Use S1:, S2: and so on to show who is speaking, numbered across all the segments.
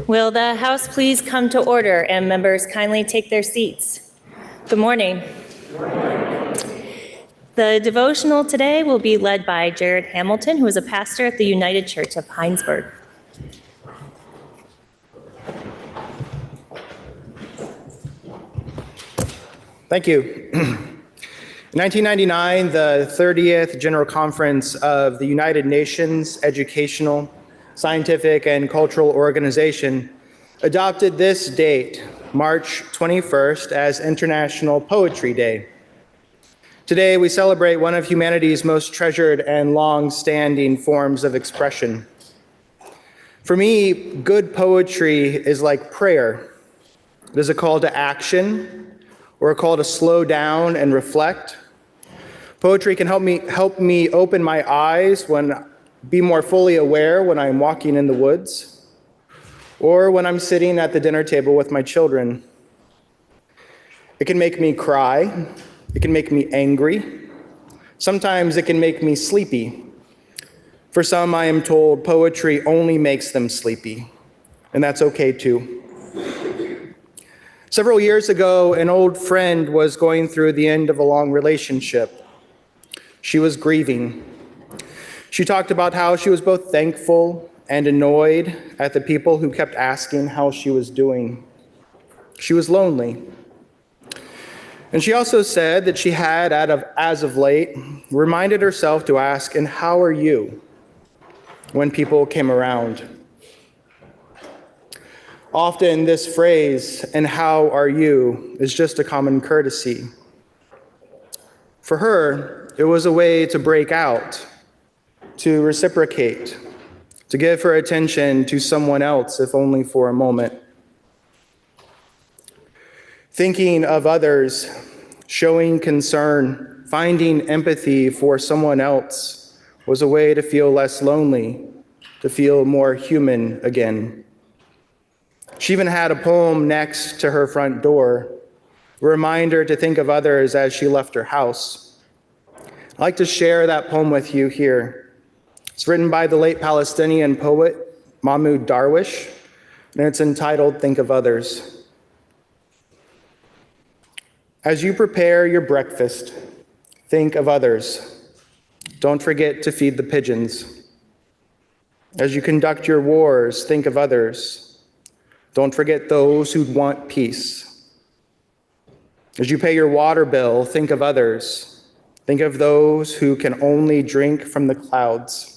S1: Will the House please come to order and members kindly take their seats? Good morning. The devotional today will be led by Jared Hamilton, who is a pastor at the United Church of Hinesburg.
S2: Thank you. In 1999, the 30th General Conference of the United Nations Educational, Scientific, and Cultural Organization adopted this date, March 21st, as International Poetry Day. Today, we celebrate one of humanity's most treasured and long-standing forms of expression. For me, good poetry is like prayer. It is a call to action or a call to slow down and reflect. Poetry can help me open my eyes be more fully aware when I'm walking in the woods or when I'm sitting at the dinner table with my children. It can make me cry. It can make me angry. Sometimes it can make me sleepy. For some, I am told poetry only makes them sleepy, and that's okay too. Several years ago, an old friend was going through the end of a long relationship. She was grieving. She talked about how she was both thankful and annoyed at the people who kept asking how she was doing. She was lonely. And she also said that she had, as of late, reminded herself to ask, "And how are you?" when people came around. Often this phrase, "and how are you?" is just a common courtesy. For her, it was a way to break out, to reciprocate, to give her attention to someone else, if only for a moment. Thinking of others, showing concern, finding empathy for someone else was a way to feel less lonely, to feel more human again. She even had a poem next to her front door, a reminder to think of others as she left her house. I'd like to share that poem with you here. It's written by the late Palestinian poet Mahmoud Darwish, and it's entitled "Think of Others." As you prepare your breakfast, think of others. Don't forget to feed the pigeons. As you conduct your wars, think of others. Don't forget those who want peace. As you pay your water bill, think of others. Think of those who can only drink from the clouds.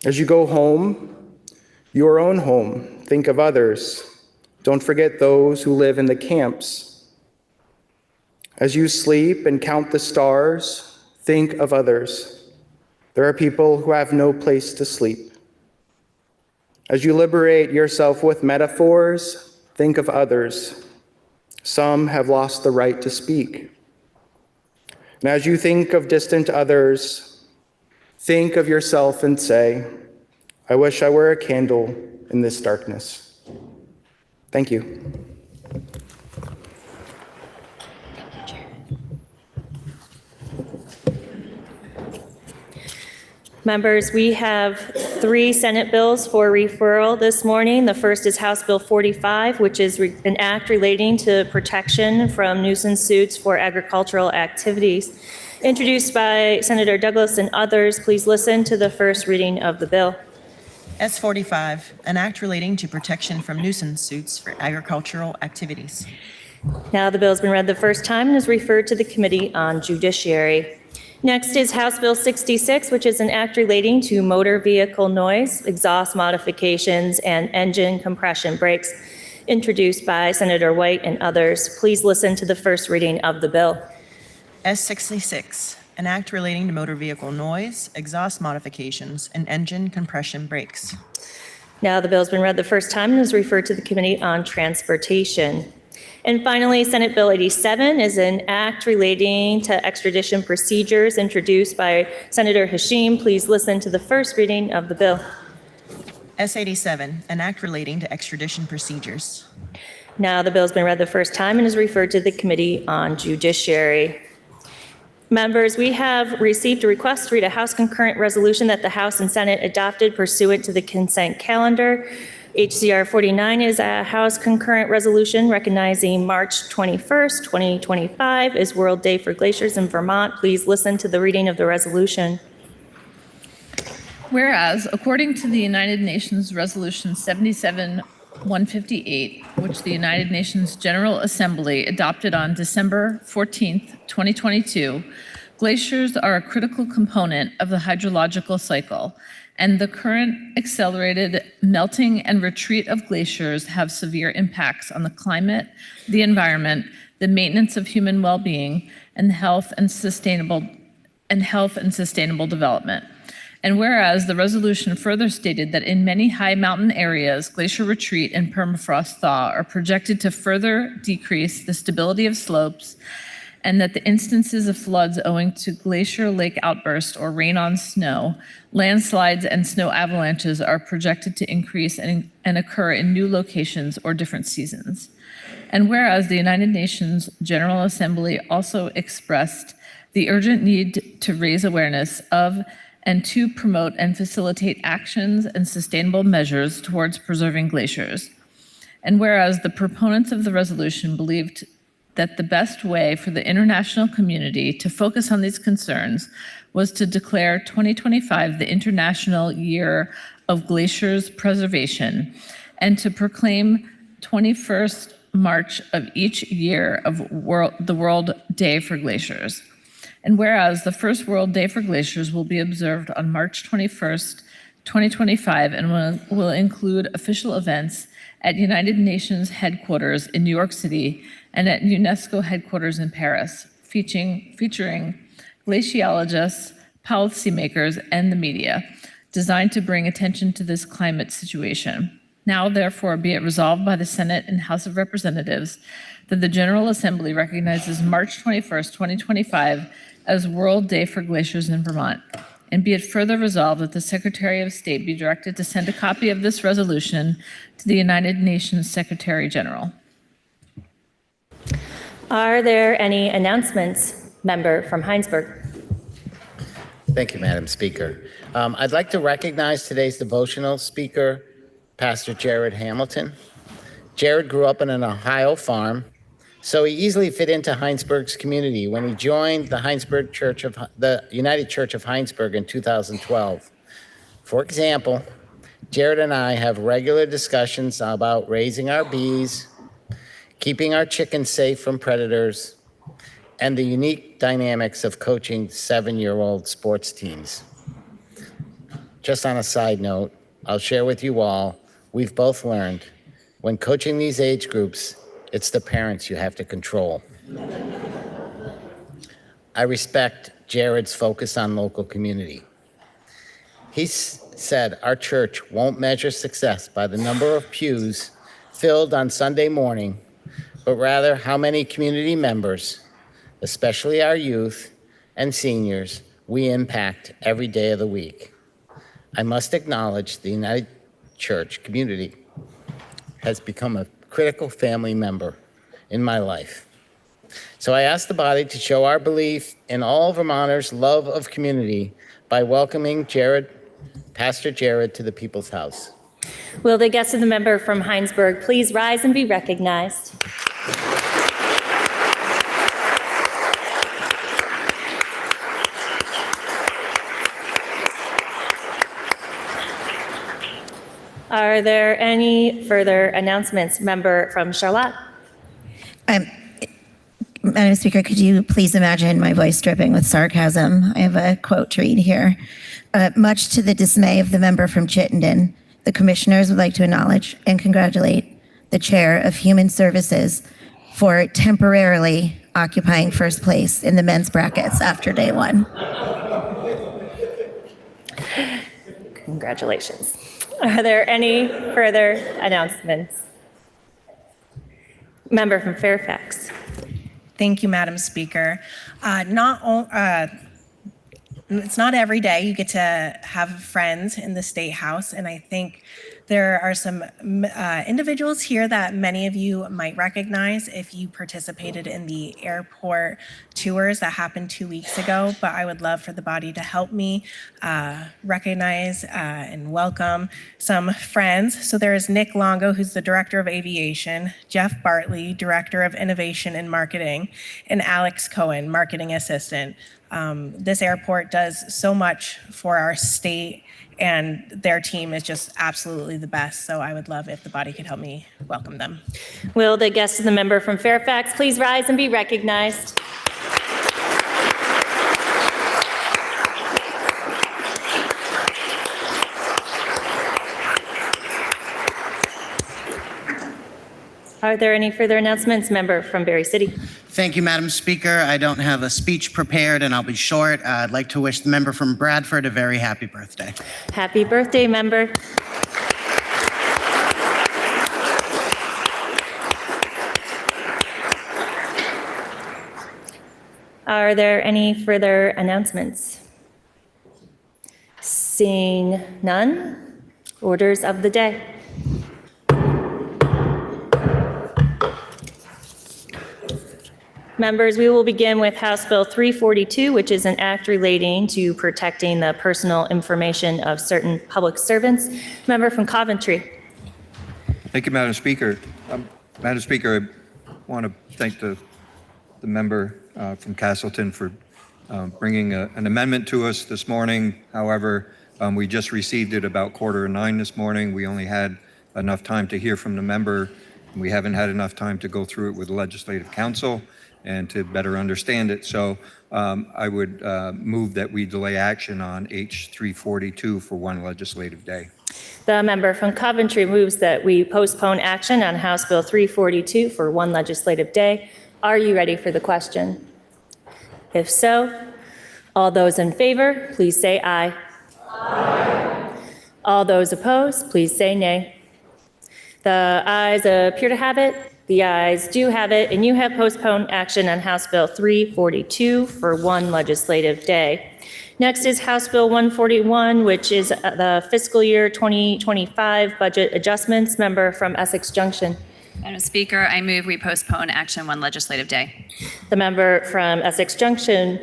S2: As you go home, your own home, think of others. Don't forget those who live in the camps. As you sleep and count the stars, think of others. There are people who have no place to sleep. As you liberate yourself with metaphors, think of others. Some have lost the right to speak. And as you think of distant others, think of yourself and say, "I wish I were a candle in this darkness." Thank you.
S1: Members, we have 3 Senate bills for referral this morning. The first is House Bill 45, which is an act relating to protection from nuisance suits for agricultural activities. Introduced by Senator Douglas and others, please listen to the first reading of the bill.
S3: S45, an act relating to protection from nuisance suits for agricultural activities.
S1: Now the bill has been read the first time and is referred to the Committee on Judiciary. Next is House Bill 66, which is an act relating to motor vehicle noise, exhaust modifications, and engine compression brakes, introduced by Senator White and others. Please listen to the first reading of the bill.
S3: S66, an act relating to motor vehicle noise, exhaust modifications, and engine compression brakes.
S1: Now the bill has been read the first time and is referred to the Committee on Transportation. And finally, Senate Bill 87 is an act relating to extradition procedures, introduced by Senator Hashim. Please listen to the first reading of the bill.
S3: S87, an act relating to extradition procedures.
S1: Now the bill has been read the first time and is referred to the Committee on Judiciary. Members, we have received a request to read a House concurrent resolution that the House and Senate adopted pursuant to the consent calendar. HCR 49 is a House concurrent resolution recognizing March 21st, 2025 as World Day for Glaciers in Vermont. Please listen to the reading of the resolution.
S4: Whereas, according to the United Nations Resolution 77-158, which the United Nations General Assembly adopted on December 14th, 2022, glaciers are a critical component of the hydrological cycle, and the current accelerated melting and retreat of glaciers have severe impacts on the climate, the environment, the maintenance of human well-being, and health and sustainable development. And whereas the resolution further stated that in many high mountain areas, glacier retreat and permafrost thaw are projected to further decrease the stability of slopes, and that the instances of floods owing to glacier lake outburst or rain on snow, landslides, and snow avalanches are projected to increase and occur in new locations or different seasons. And whereas the United Nations General Assembly also expressed the urgent need to raise awareness of and to promote and facilitate actions and sustainable measures towards preserving glaciers. And whereas the proponents of the resolution believed that the best way for the international community to focus on these concerns was to declare 2025 the International Year of Glaciers Preservation and to proclaim 21st March of each year of the World Day for Glaciers. And whereas the first World Day for Glaciers will be observed on March 21st, 2025, and will include official events at United Nations headquarters in New York City and at UNESCO headquarters in Paris, featuring glaciologists, policymakers, and the media, designed to bring attention to this climate situation. Now, therefore, be it resolved by the Senate and House of Representatives that the General Assembly recognizes March 21st, 2025 as World Day for Glaciers in Vermont. And be it further resolved that the Secretary of State be directed to send a copy of this resolution to the United Nations Secretary General.
S1: Are there any announcements? Member from Heinsberg.
S5: Thank you, Madam Speaker. I'd like to recognize today's devotional speaker, Pastor Jared Hamilton. Jared grew up in an Ohio farm, so he easily fit into Heinsberg's community when he joined the United Church of Heinsberg in 2012. For example, Jared and I have regular discussions about raising our bees, keeping our chickens safe from predators, and the unique dynamics of coaching 7-year-old sports teams. Just on a side note, I'll share with you all, we've both learned when coaching these age groups, it's the parents you have to control. I respect Jared's focus on local community. He said our church won't measure success by the number of pews filled on Sunday morning, but rather how many community members, especially our youth and seniors, we impact every day of the week. I must acknowledge the United Church community has become a critical family member in my life. So I ask the body to show our belief in all Vermonters' love of community by welcoming Pastor Jared to the People's House.
S1: Will the guests of the member from Heinsberg please rise and be recognized? Are there any further announcements? Member from Charlotte.
S6: Madam Speaker, could you please imagine my voice dripping with sarcasm? I have a quote to read here. Much to the dismay of the member from Chittenden, the commissioners would like to acknowledge and congratulate the Chair of Human Services for temporarily occupying first place in the men's brackets after day one.
S1: Congratulations. Are there any further announcements? Member from Fairfax.
S7: Thank you, Madam Speaker. It's not every day you get to have friends in the State House, and I think There are some individuals here that many of you might recognize if you participated in the airport tours that happened 2 weeks ago, but I would love for the body to help me recognize and welcome some friends. So there is Nick Longo, who's the Director of Aviation, Jeff Bartley, Director of Innovation and Marketing, and Alex Cohen, Marketing Assistant. This airport does so much for our state, and their team is just absolutely the best. So I would love if the body could help me welcome them.
S1: Will the guest and the member from Fairfax please rise and be recognized? Are there any further announcements? Member from Berry City.
S8: Thank you, Madam Speaker. I don't have a speech prepared, and I'll be short. I'd like to wish the member from Bradford a very happy birthday.
S1: Happy birthday, member. Are there any further announcements? Seeing none, orders of the day. Members, we will begin with House Bill 342, which is an act relating to protecting the personal information of certain public servants. Member from Coventry.
S9: Thank you, Madam Speaker. Madam Speaker, I want to thank the member from Castleton for bringing an amendment to us this morning. However, we just received it about 8:45 this morning. We only had enough time to hear from the member. We haven't had enough time to go through it with the Legislative Council and to better understand it. So I would move that we delay action on H 342 for one legislative day.
S1: The member from Coventry moves that we postpone action on House Bill 342 for one legislative day. Are you ready for the question? If so, all those in favor, please say aye. Aye. All those opposed, please say nay. The ayes appear to have it. The ayes do have it, and you have postponed action on House Bill 342 for one legislative day. Next is House Bill 141, which is the fiscal year 2025 budget adjustments. Member from Essex Junction.
S10: Madam Speaker, I move we postpone action one legislative day.
S1: The member from Essex Junction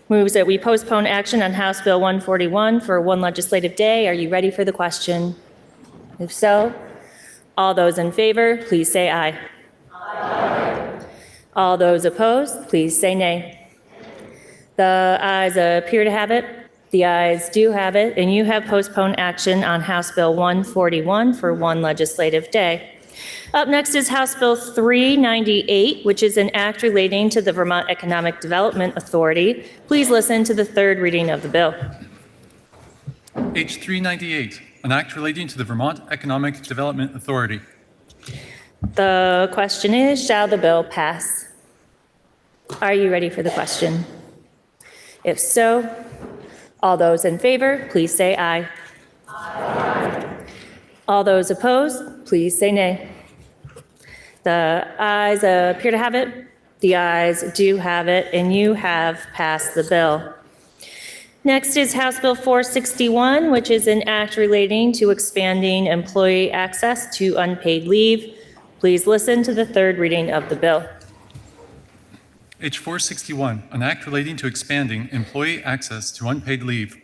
S1: moves that we postpone action on House Bill 141 for one legislative day. Are you ready for the question? If so, all those in favor, please say aye. Aye. All those opposed, please say nay. The ayes appear to have it. The ayes do have it, and you have postponed action on House Bill 141 for one legislative day. Up next is House Bill 398, which is an act relating to the Vermont Economic Development Authority. Please listen to the third reading of the bill.
S11: H 398, an act relating to the Vermont Economic Development Authority.
S1: The question is, shall the bill pass? Are you ready for the question? If so, all those in favor, please say aye. Aye. All those opposed, please say nay. The ayes appear to have it. The ayes do have it, and you have passed the bill. Next is House Bill 461, which is an act relating to expanding employee access to unpaid leave. Please listen to the third reading of the bill.
S11: H 461, an act relating to expanding employee access to unpaid leave.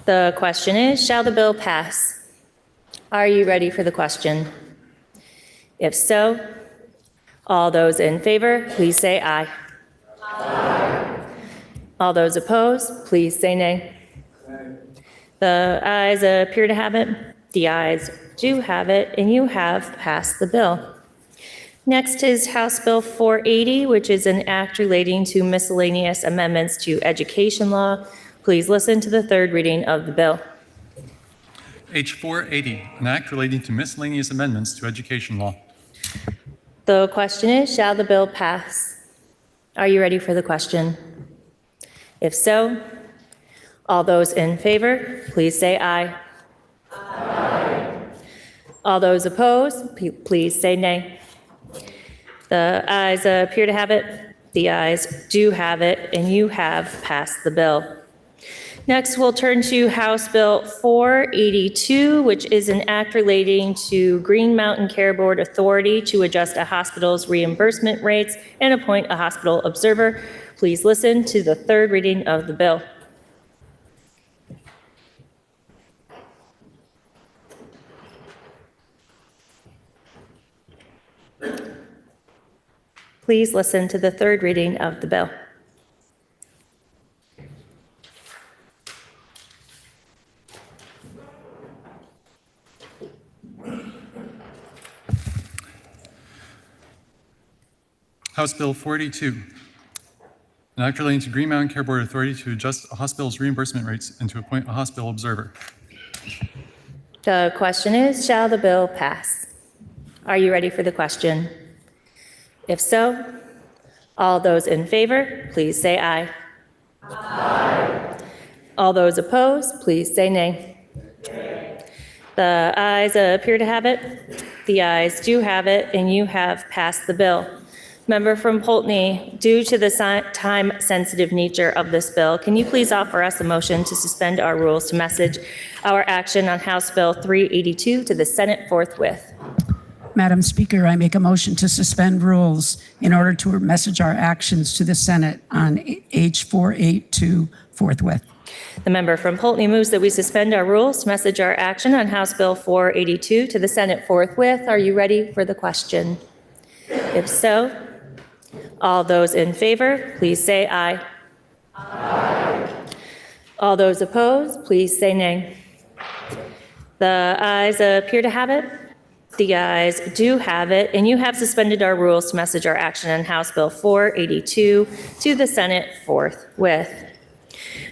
S1: The question is, shall the bill pass? Are you ready for the question? If so, all those in favor, please say aye. Aye. All those opposed, please say nay. The ayes appear to have it. The ayes do have it, and you have passed the bill. Next is House Bill 480, which is an act relating to miscellaneous amendments to education law. Please listen to the third reading of the bill.
S11: H 480, an act relating to miscellaneous amendments to education law.
S1: The question is, shall the bill pass? Are you ready for the question? If so, all those in favor, please say aye. Aye. All those opposed, please say nay. The ayes appear to have it. The ayes do have it, and you have passed the bill. Next, we'll turn to House Bill 482, which is an act relating to Green Mountain Care Board authority to adjust a hospital's reimbursement rates and appoint a hospital observer. Please listen to the third reading of the bill. Please listen to the third reading of the bill.
S11: House Bill 482, an act relating to Green Mountain Care Board authority to adjust a hospital's reimbursement rates and to appoint a hospital observer.
S1: The question is, shall the bill pass? Are you ready for the question? If so, all those in favor, please say aye. Aye. All those opposed, please say nay. The ayes appear to have it. The ayes do have it, and you have passed the bill. Member from Poultney, due to the time-sensitive nature of this bill, can you please offer us a motion to suspend our rules to message our action on House Bill 382 to the Senate forthwith?
S12: Madam Speaker, I make a motion to suspend rules in order to message our actions to the Senate on H 482 forthwith.
S1: The member from Poultney moves that we suspend our rules to message our action on House Bill 482 to the Senate forthwith. Are you ready for the question? If so, all those in favor, please say aye. Aye. All those opposed, please say nay. The ayes appear to have it. The ayes do have it, and you have suspended our rules to message our action on House Bill 482 to the Senate forthwith.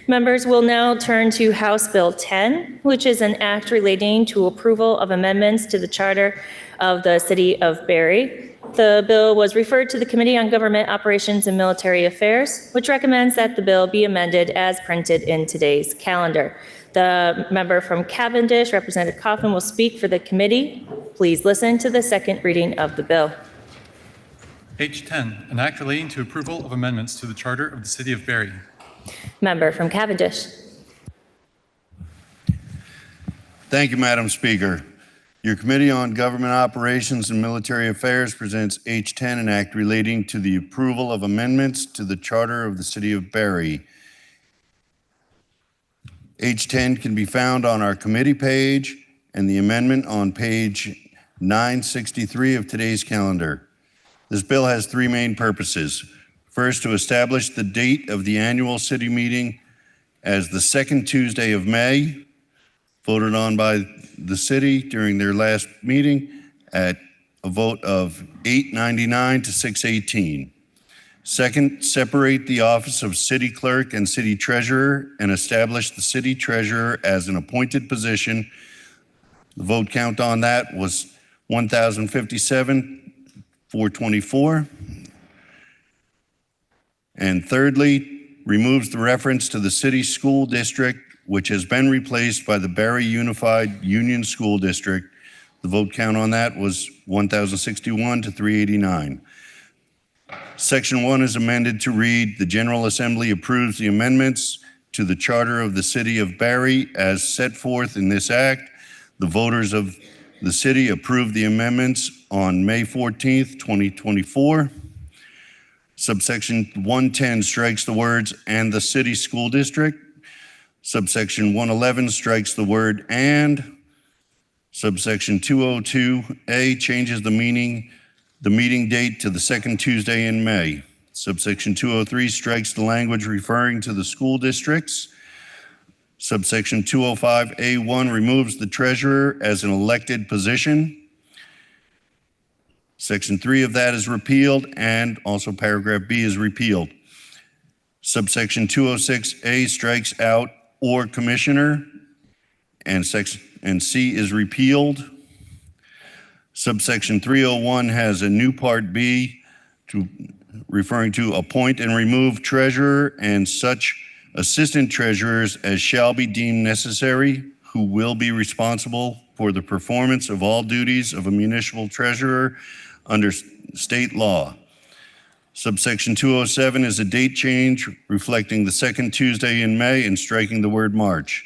S1: Members will now turn to House Bill 10, which is an act relating to approval of amendments to the charter of the City of Barry. The bill was referred to the Committee on Government Operations and Military Affairs, which recommends that the bill be amended as printed in today's calendar. The member from Cavendish, Representative Kaufman, will speak for the committee. Please listen to the second reading of the bill.
S11: H10, an act relating to approval of amendments to the Charter of the City of Barry.
S1: Member from Cavendish.
S13: Thank you, Madam Speaker. Your Committee on Government Operations and Military Affairs presents H10, an act relating to the approval of amendments to the Charter of the City of Barry. H10 can be found on our committee page and the amendment on page 963 of today's calendar. This bill has three main purposes. First, to establish the date of the annual city meeting as the second Tuesday of May, voted on by the city during their last meeting at a vote of 899 to 618. Second, separate the office of city clerk and city treasurer and establish the city treasurer as an appointed position. The vote count on that was 1,057, 424. And thirdly, removes the reference to the city school district, which has been replaced by the Barry Unified Union School District. The vote count on that was 1,061 to 389. Section 1 is amended to read, the General Assembly approves the amendments to the Charter of the City of Barry as set forth in this act. The voters of the city approved the amendments on May 14th, 2024. Subsection 110 strikes the words "and the city school district." Subsection 111 strikes the word "and." Subsection 202A changes the meeting date to the second Tuesday in May. Subsection 203 strikes the language referring to the school districts. Subsection 205A1 removes the treasurer as an elected position. Section 3 of that is repealed, and also paragraph B is repealed. Subsection 206A strikes out "or commissioner," and C is repealed. Subsection 301 has a new part B referring to appoint and remove treasurer and such assistant treasurers as shall be deemed necessary, who will be responsible for the performance of all duties of a municipal treasurer under state law. Subsection 207 is a date change reflecting the second Tuesday in May and striking the word March.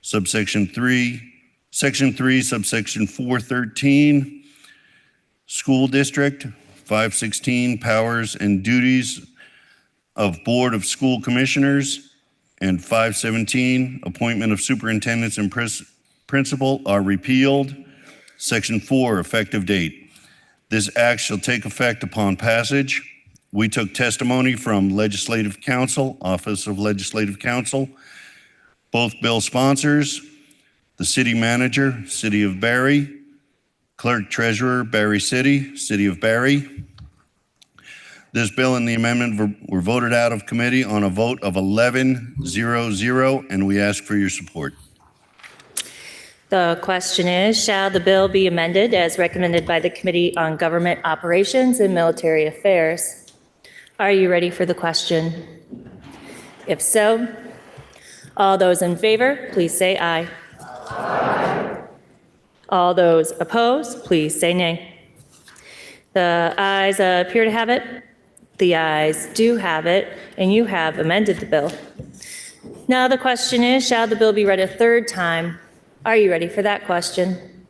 S13: Section 3, subsection 413, School District, 516, Powers and Duties of Board of School Commissioners, and 517, Appointment of Superintendents and Principal are repealed. Section 4, Effective Date. This act shall take effect upon passage. We took testimony from Legislative Counsel, Office of Legislative Counsel, both bill sponsors, the City Manager, City of Barry, Clerk Treasurer, Barry City, City of Barry. This bill and the amendment were voted out of committee on a vote of 11-0-0, and we ask for your support.
S1: The question is, shall the bill be amended as recommended by the Committee on Government Operations and Military Affairs? Are you ready for the question? If so, all those in favor, please say aye. Aye. All those opposed, please say nay. The ayes appear to have it. The ayes do have it, and you have amended the bill. Now the question is, shall the bill be read a third time? Are you ready for that question?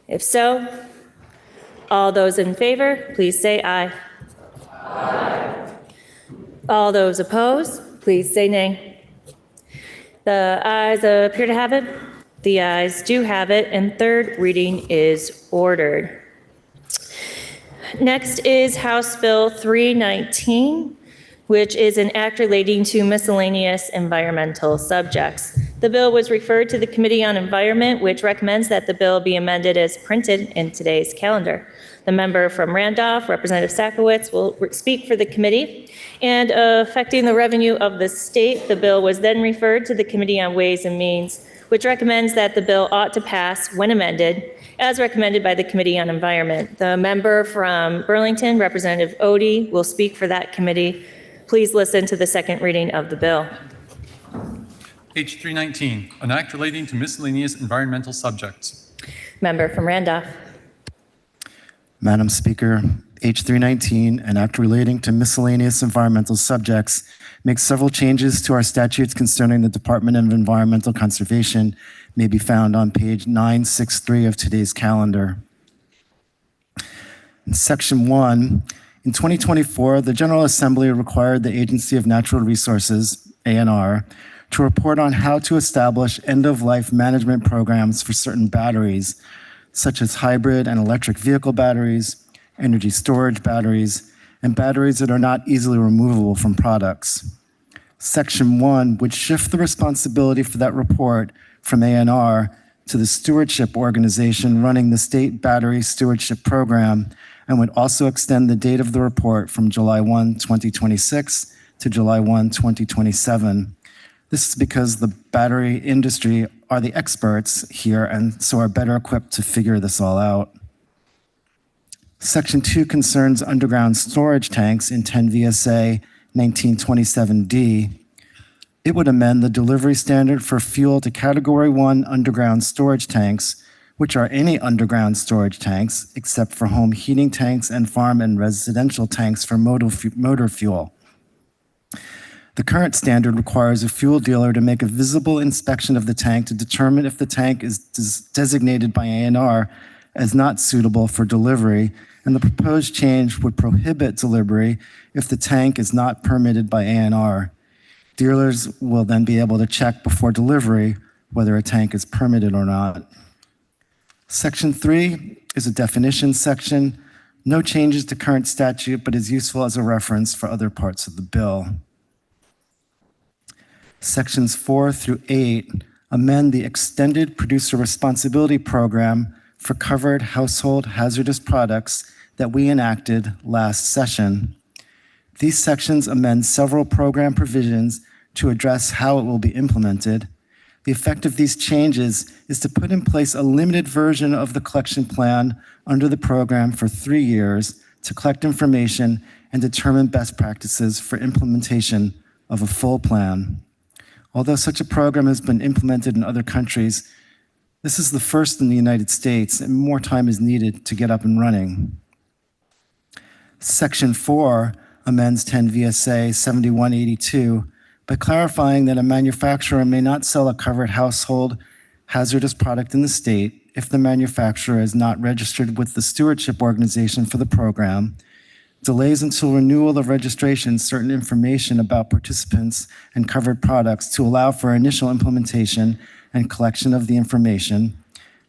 S1: If so, all those in favor, please say aye. Aye. All those opposed, please say nay. The ayes appear to have it. The ayes do have it, and third reading is ordered. Next is House Bill 319, which is an act relating to miscellaneous environmental subjects. The bill was referred to the Committee on Environment, which recommends that the bill be amended as printed in today's calendar. The member from Randolph, Representative Sakowicz, will speak for the committee. And affecting the revenue of the state, the bill was then referred to the Committee on Ways and Means, which recommends that the bill ought to pass when amended, as recommended by the Committee on Environment. The member from Burlington, Representative Odie, will speak for that committee. Please listen to the second reading of the bill.
S11: H 319, an act relating to miscellaneous environmental subjects.
S1: Member from Randolph.
S14: Madam Speaker, H 319, an act relating to miscellaneous environmental subjects, makes several changes to our statutes concerning the Department of Environmental Conservation, may be found on page 963 of today's calendar. In Section 1, in 2024, the General Assembly required the Agency of Natural Resources, ANR, to report on how to establish end-of-life management programs for certain batteries, such as hybrid and electric vehicle batteries, energy storage batteries, and batteries that are not easily removable from products. Section 1 would shift the responsibility for that report from ANR to the stewardship organization running the State Battery Stewardship Program, and would also extend the date of the report from July 1, 2026 to July 1, 2027. This is because the battery industry are the experts here and so are better equipped to figure this all out. Section 2 concerns underground storage tanks in 10 VSA 1927D. It would amend the delivery standard for fuel to Category 1 underground storage tanks, which are any underground storage tanks except for home heating tanks and farm and residential tanks for motor fuel. The current standard requires a fuel dealer to make a visible inspection of the tank to determine if the tank is designated by ANR as not suitable for delivery, and the proposed change would prohibit delivery if the tank is not permitted by ANR. Dealers will then be able to check before delivery whether a tank is permitted or not. Section 3 is a definition section. No changes to current statute, but is useful as a reference for other parts of the bill. Sections 4 through 8 amend the Extended Producer Responsibility Program for covered household hazardous products that we enacted last session. These sections amend several program provisions to address how it will be implemented. The effect of these changes is to put in place a limited version of the collection plan under the program for 3 years to collect information and determine best practices for implementation of a full plan. Although such a program has been implemented in other countries, this is the first in the United States, and more time is needed to get up and running. Section 4 amends 10 VSA 7182 by clarifying that a manufacturer may not sell a covered household hazardous product in the state if the manufacturer is not registered with the stewardship organization for the program, delays until renewal of registration certain information about participants and covered products to allow for initial implementation and collection of the information,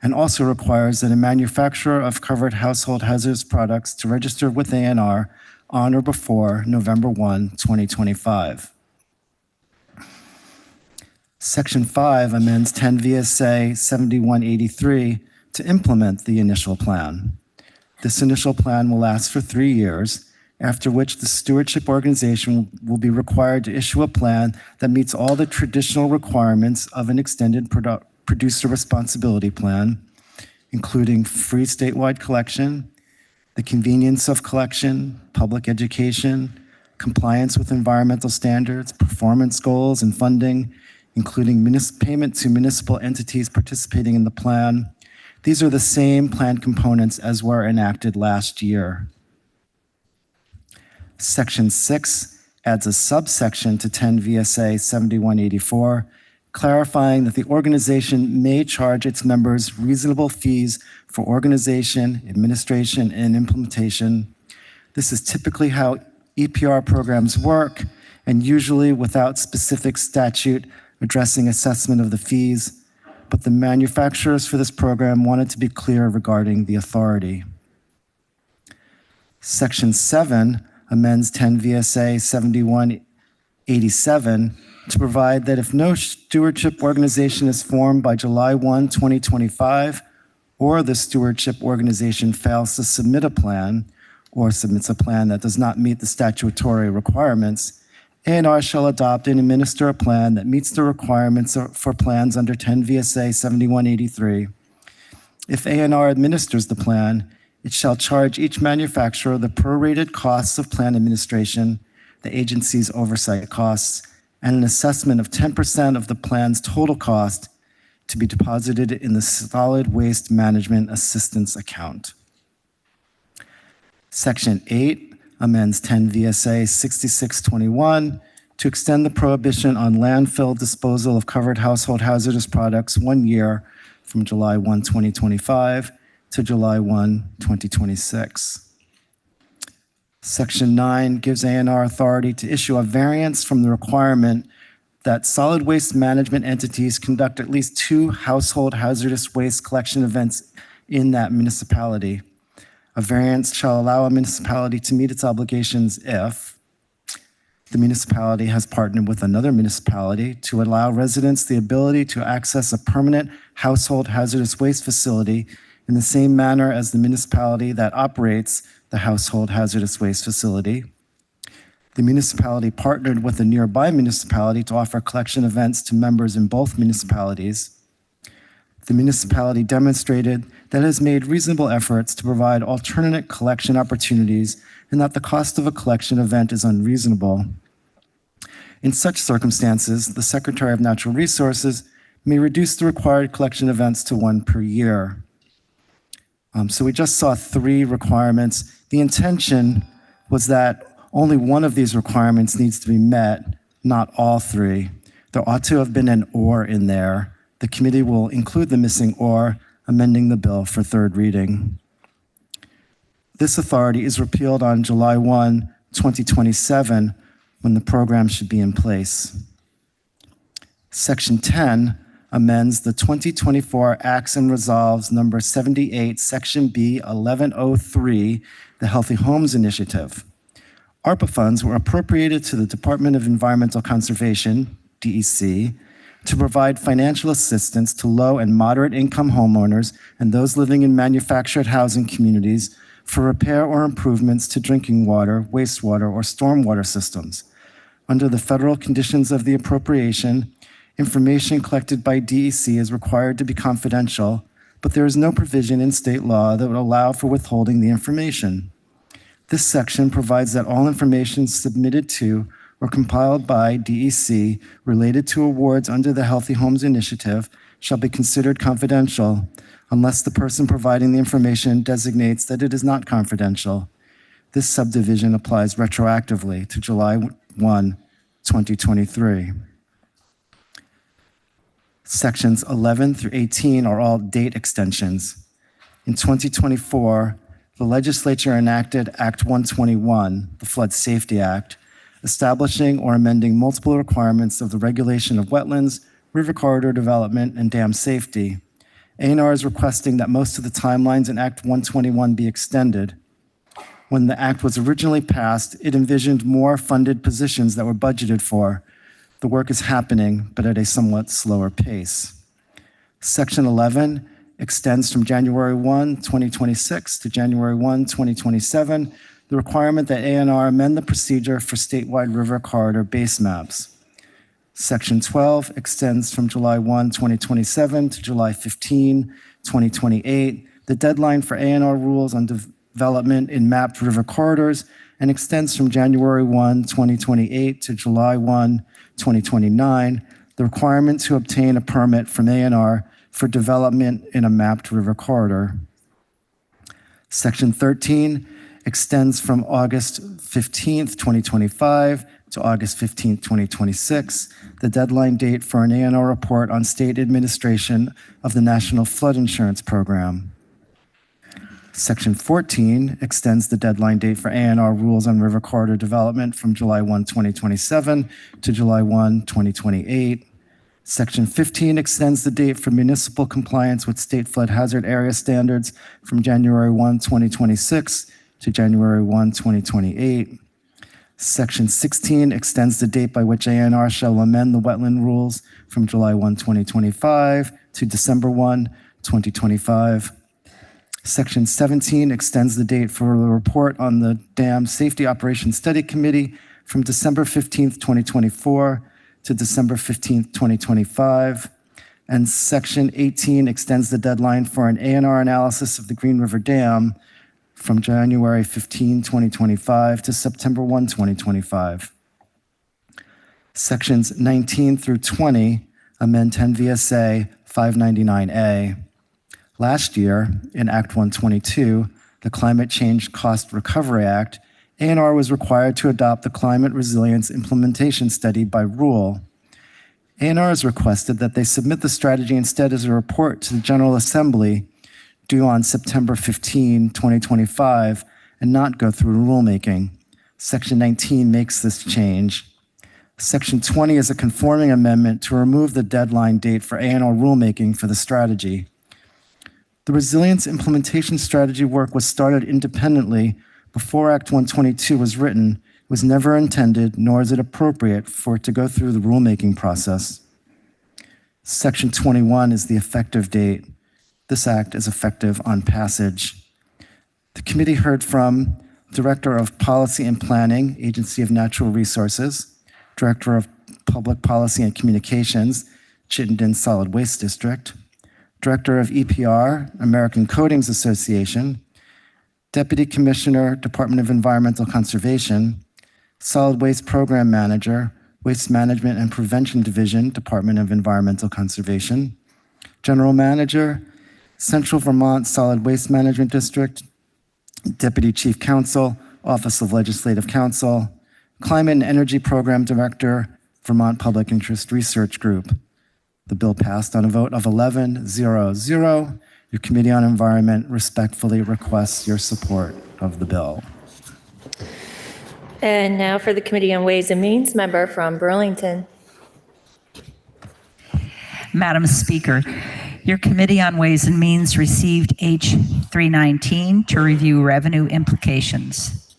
S14: and also requires that a manufacturer of covered household hazardous products to register with ANR on or before November 1, 2025. Section 5 amends 10 VSA 7183 to implement the initial plan. This initial plan will last for 3 years, after which the stewardship organization will be required to issue a plan that meets all the traditional requirements of an extended producer responsibility plan, including free statewide collection, the convenience of collection, public education, compliance with environmental standards, performance goals and funding, including payment to municipal entities participating in the plan. These are the same plan components as were enacted last year. Section 6 adds a subsection to 10 VSA 7184, clarifying that the organization may charge its members reasonable fees for organization, administration, and implementation. This is typically how EPR programs work, and usually without specific statute addressing assessment of the fees, but the manufacturers for this program wanted to be clear regarding the authority. Section 7 amends 10 VSA 7187 to provide that if no stewardship organization is formed by July 1, 2025, or the stewardship organization fails to submit a plan or submits a plan that does not meet the statutory requirements, ANR shall adopt and administer a plan that meets the requirements for plans under 10 VSA 7183. If ANR administers the plan, it shall charge each manufacturer the prorated costs of plan administration, the agency's oversight costs, and an assessment of 10% of the plan's total cost to be deposited in the Solid Waste Management Assistance Account. Section 8 amends 10 VSA 6621 to extend the prohibition on landfill disposal of covered household hazardous products 1 year from July 1, 2025 to July 1, 2026. Section 9 gives ANR authority to issue a variance from the requirement that solid waste management entities conduct at least 2 household hazardous waste collection events in that municipality. A variance shall allow a municipality to meet its obligations if the municipality has partnered with another municipality to allow residents the ability to access a permanent household hazardous waste facility in the same manner as the municipality that operates the household hazardous waste facility. The municipality partnered with a nearby municipality to offer collection events to members in both municipalities. The municipality demonstrated that it has made reasonable efforts to provide alternate collection opportunities and that the cost of a collection event is unreasonable. In such circumstances, the Secretary of Natural Resources may reduce the required collection events to 1 per year. So we just saw 3 requirements. The intention was that only one of these requirements needs to be met, not all 3. There ought to have been an or in there. The committee will include the missing or, amending the bill for 3rd reading. This authority is repealed on July 1, 2027, when the program should be in place. Section 10 amends the 2024 Acts and Resolves number 78, Section B 1103, the Healthy Homes Initiative. ARPA funds were appropriated to the Department of Environmental Conservation, DEC, to provide financial assistance to low and moderate income homeowners and those living in manufactured housing communities for repair or improvements to drinking water, wastewater, or stormwater systems. Under the federal conditions of the appropriation, information collected by DEC is required to be confidential, but there is no provision in state law that would allow for withholding the information. This section provides that all information submitted to or compiled by DEC related to awards under the Healthy Homes Initiative shall be considered confidential unless the person providing the information designates that it is not confidential. This subdivision applies retroactively to July 1, 2023. Sections 11 through 18 are all date extensions. In 2024, the legislature enacted Act 121, the Flood Safety Act, establishing or amending multiple requirements of the regulation of wetlands, river corridor development, and dam safety. A&R is requesting that most of the timelines in Act 121 be extended. When the act was originally passed, it envisioned more funded positions that were budgeted for. The work is happening, but at a somewhat slower pace. Section 11 extends from January 1, 2026 to January 1, 2027, the requirement that A&R amend the procedure for statewide river corridor base maps. Section 12 extends from July 1, 2027 to July 15, 2028, the deadline for A&R rules on development in mapped river corridors, and extends from January 1, 2028 to July 1, 2029, the requirement to obtain a permit from A&R for development in a mapped river corridor. Section 13 extends from August 15, 2025 to August 15, 2026, the deadline date for an A&R report on state administration of the National Flood Insurance Program. Section 14 extends the deadline date for A&R rules on river corridor development from July 1, 2027 to July 1, 2028. Section 15 extends the date for municipal compliance with state flood hazard area standards from January 1, 2026 to January 1, 2028. Section 16 extends the date by which A&R shall amend the wetland rules from July 1, 2025 to December 1, 2025. Section 17 extends the date for the report on the Dam Safety Operations Study Committee from December 15, 2024 to December 15, 2025. And Section 18 extends the deadline for an A&R analysis of the Green River Dam from January 15, 2025 to September 1, 2025. Sections 19 through 20 amend 10 VSA 599A. Last year, in Act 122, the Climate Change Cost Recovery Act, A&R was required to adopt the Climate Resilience Implementation Study by rule. A&R has requested that they submit the strategy instead as a report to the General Assembly due on September 15, 2025, and not go through rulemaking. Section 19 makes this change. Section 20 is a conforming amendment to remove the deadline date for A&R rulemaking for the strategy. The Resilience Implementation Strategy work was started independently before Act 122 was written. It was never intended, nor is it appropriate, for it to go through the rulemaking process. Section 21 is the effective date. This act is effective on passage. The committee heard from Director of Policy and Planning, Agency of Natural Resources, Director of Public Policy and Communications, Chittenden Solid Waste District, Director of EPR, American Coatings Association, Deputy Commissioner, Department of Environmental Conservation, Solid Waste Program Manager, Waste Management and Prevention Division, Department of Environmental Conservation, General Manager, Central Vermont Solid Waste Management District, Deputy Chief Counsel, Office of Legislative Counsel, Climate and Energy Program Director, Vermont Public Interest Research Group. The bill passed on a vote of 11-0-0. Your Committee on Environment respectfully requests your support of the bill.
S1: And now for the Committee on Ways and Means, member from Burlington.
S15: Madam Speaker, your Committee on Ways and Means received H319 to review revenue implications.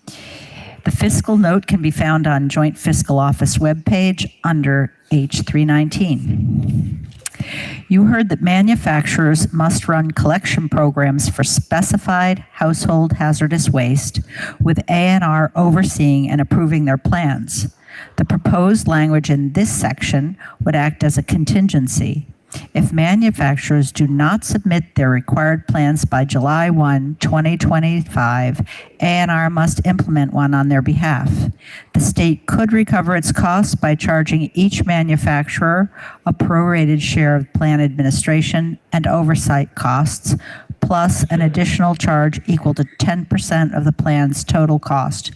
S15: The fiscal note can be found on Joint Fiscal Office webpage under H319. You heard that manufacturers must run collection programs for specified household hazardous waste, with A&R overseeing and approving their plans. The proposed language in this section would act as a contingency. If manufacturers do not submit their required plans by July 1, 2025, A&R must implement one on their behalf. The state could recover its costs by charging each manufacturer a prorated share of plan administration and oversight costs, plus an additional charge equal to 10% of the plan's total cost.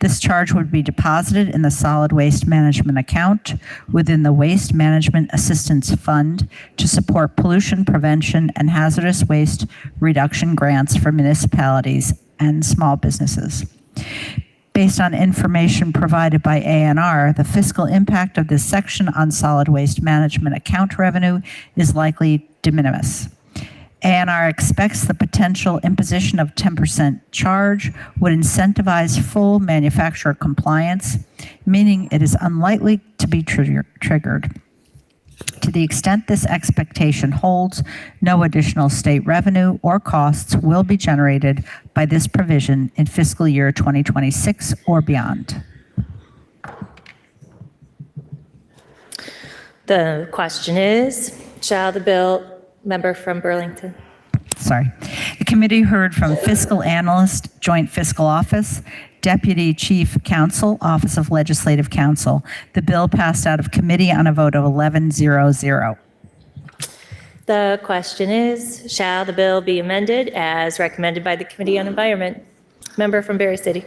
S15: This charge would be deposited in the solid waste management account within the Waste Management Assistance Fund to support pollution prevention and hazardous waste reduction grants for municipalities and small businesses. Based on information provided by ANR, the fiscal impact of this section on solid waste management account revenue is likely de minimis. ANR expects the potential imposition of 10% charge would incentivize full manufacturer compliance, meaning it is unlikely to be triggered. To the extent this expectation holds, no additional state revenue or costs will be generated by this provision in fiscal year 2026 or beyond.
S1: The question is, shall the bill, member from Burlington?
S15: Sorry. The committee heard from Fiscal Analyst, Joint Fiscal Office, Deputy Chief Counsel, Office of Legislative Counsel. The bill passed out of committee on a vote of 11-0-0.
S1: The question is, shall the bill be amended as recommended by the Committee on Environment? Member from Berry City.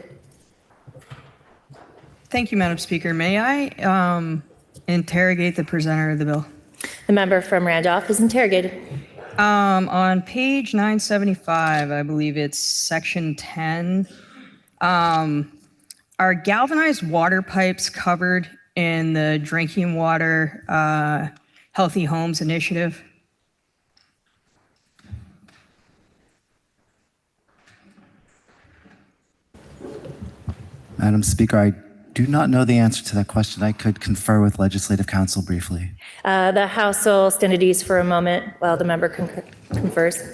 S16: Thank you, Madam Speaker. May I interrogate the presenter of the bill?
S1: The member from Randolph is interrogated.
S16: On page 975, I believe it's section 10, are galvanized water pipes covered in the Drinking Water Healthy Homes Initiative?
S14: Madam Speaker, I do not know the answer to that question. I could confer with Legislative Counsel briefly.
S1: The House will stand at ease for a moment while the member confers.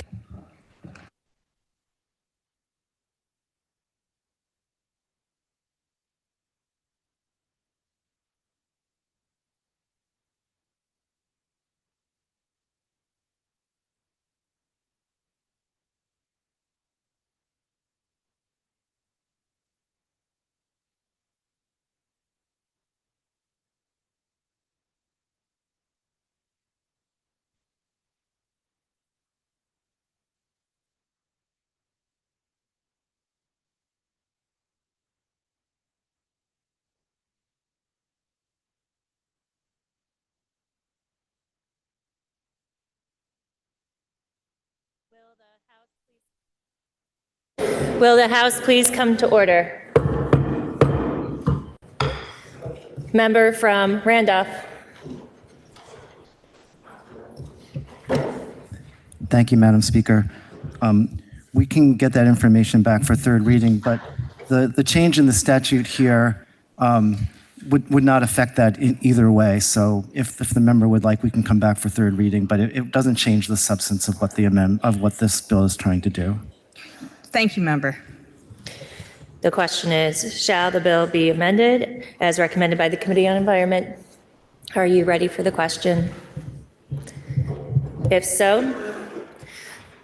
S1: Will the House please come to order? Member from Randolph.
S14: Thank you, Madam Speaker. We can get that information back for third reading, but the change in the statute here would not affect that in either way. So if the member would like, we can come back for third reading, but it doesn't change the substance of what this bill is trying to do.
S16: Thank you, member.
S1: The question is, shall the bill be amended as recommended by the Committee on Environment? Are you ready for the question? If so,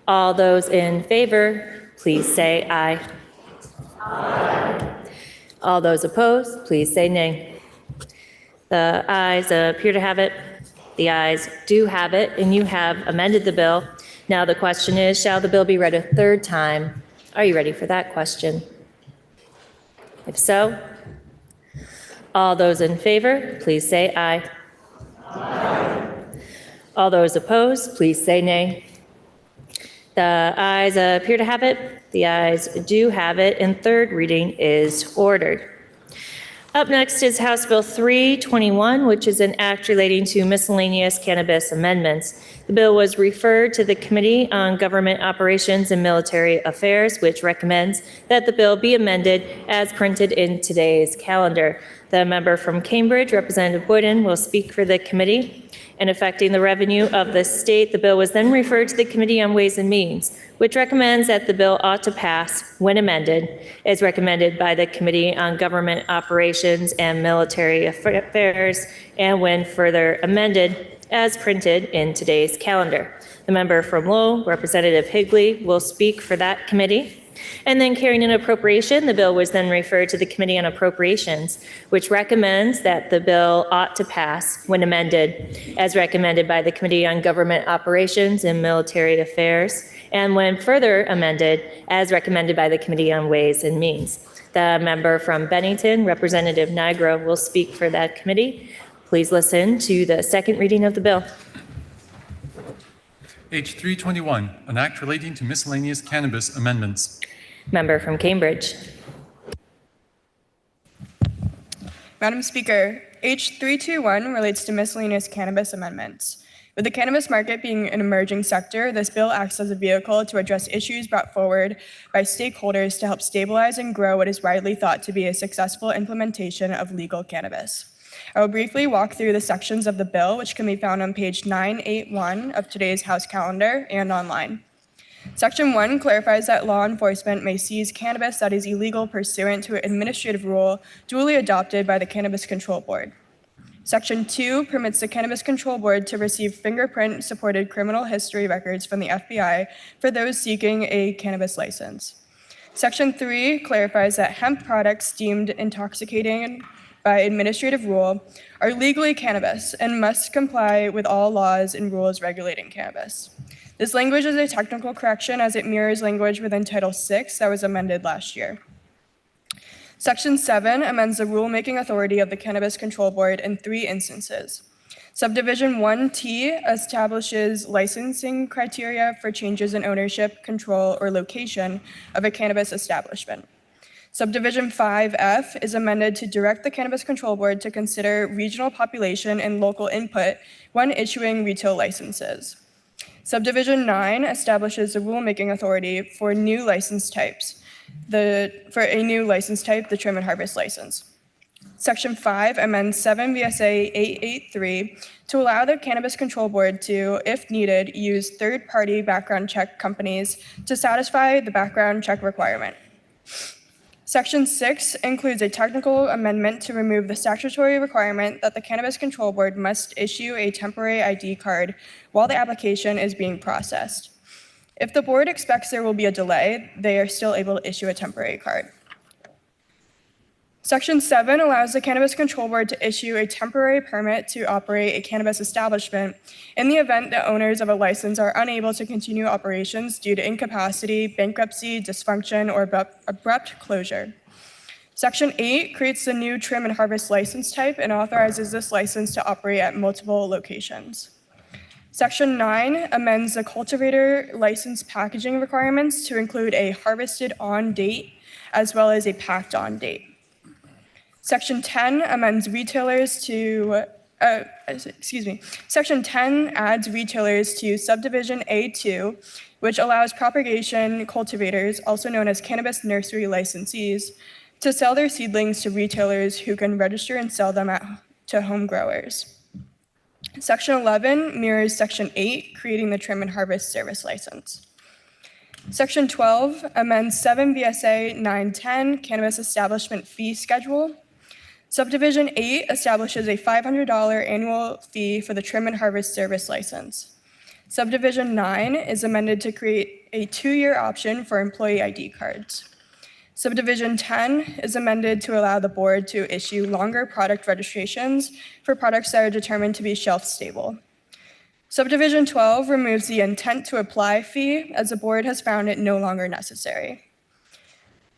S1: all those in favor, please say aye. Aye. All those opposed, please say nay. The ayes appear to have it. The ayes do have it, and you have amended the bill. Now the question is, shall the bill be read a third time? Are you ready for that question? If so, all those in favor, please say aye. Aye. All those opposed, please say nay. The ayes appear to have it. The ayes do have it, and third reading is ordered. Up next is House Bill 321, which is an act relating to miscellaneous cannabis amendments. The bill was referred to the Committee on Government Operations and Military Affairs, which recommends that the bill be amended as printed in today's calendar. The member from Cambridge, Representative Wooden, will speak for the committee. And affecting the revenue of the state, the bill was then referred to the Committee on Ways and Means, which recommends that the bill ought to pass when amended, as recommended by the Committee on Government Operations and Military Affairs, and when further amended, as printed in today's calendar. The member from Lowell, Representative Higley, will speak for that committee. And then carrying an appropriation, the bill was then referred to the Committee on Appropriations, which recommends that the bill ought to pass when amended, as recommended by the Committee on Government Operations and Military Affairs, and when further amended, as recommended by the Committee on Ways and Means. The member from Bennington, Representative Nigro, will speak for that committee. Please listen to the second reading of the bill.
S11: H 321, an act relating to miscellaneous cannabis amendments.
S1: Member from Cambridge.
S17: Madam Speaker, H 321 relates to miscellaneous cannabis amendments. With the cannabis market being an emerging sector, this bill acts as a vehicle to address issues brought forward by stakeholders to help stabilize and grow what is widely thought to be a successful implementation of legal cannabis. I will briefly walk through the sections of the bill, which can be found on page 981 of today's House calendar and online. Section 1 clarifies that law enforcement may seize cannabis that is illegal pursuant to an administrative rule duly adopted by the Cannabis Control Board. Section 2 permits the Cannabis Control Board to receive fingerprint-supported criminal history records from the FBI for those seeking a cannabis license. Section 3 clarifies that hemp products deemed intoxicating by administrative rule are legally cannabis and must comply with all laws and rules regulating cannabis. This language is a technical correction as it mirrors language within Title VI that was amended last year. Section 7 amends the rulemaking authority of the Cannabis Control Board in 3 instances. Subdivision 1T establishes licensing criteria for changes in ownership, control, or location of a cannabis establishment. Subdivision 5F is amended to direct the Cannabis Control Board to consider regional population and local input when issuing retail licenses. Subdivision 9 establishes the rulemaking authority for new license types. For a new license type, the trim and harvest license. Section 5 amends 7 VSA 883 to allow the Cannabis Control Board to, if needed, use third-party background check companies to satisfy the background check requirement. Section 6 includes a technical amendment to remove the statutory requirement that the Cannabis Control Board must issue a temporary ID card while the application is being processed. If the board expects there will be a delay, they are still able to issue a temporary card. Section 7 allows the Cannabis Control Board to issue a temporary permit to operate a cannabis establishment in the event the owners of a license are unable to continue operations due to incapacity, bankruptcy, dysfunction, or abrupt closure. Section 8 creates the new trim and harvest license type and authorizes this license to operate at multiple locations. Section 9 amends the cultivator license packaging requirements to include a harvested on date as well as a packed on date. Section 10 amends retailers to, Section 10 adds retailers to Subdivision A2, which allows propagation cultivators, also known as cannabis nursery licensees, to sell their seedlings to retailers who can register and sell them to home growers. Section 11 mirrors Section 8, creating the trim and harvest service license. Section 12 amends 7 VSA 910 Cannabis Establishment Fee Schedule. Subdivision 8 establishes a $500 annual fee for the trim and harvest service license. Subdivision 9 is amended to create a 2-year option for employee ID cards. Subdivision 10 is amended to allow the board to issue longer product registrations for products that are determined to be shelf stable. Subdivision 12 removes the intent to apply fee as the board has found it no longer necessary.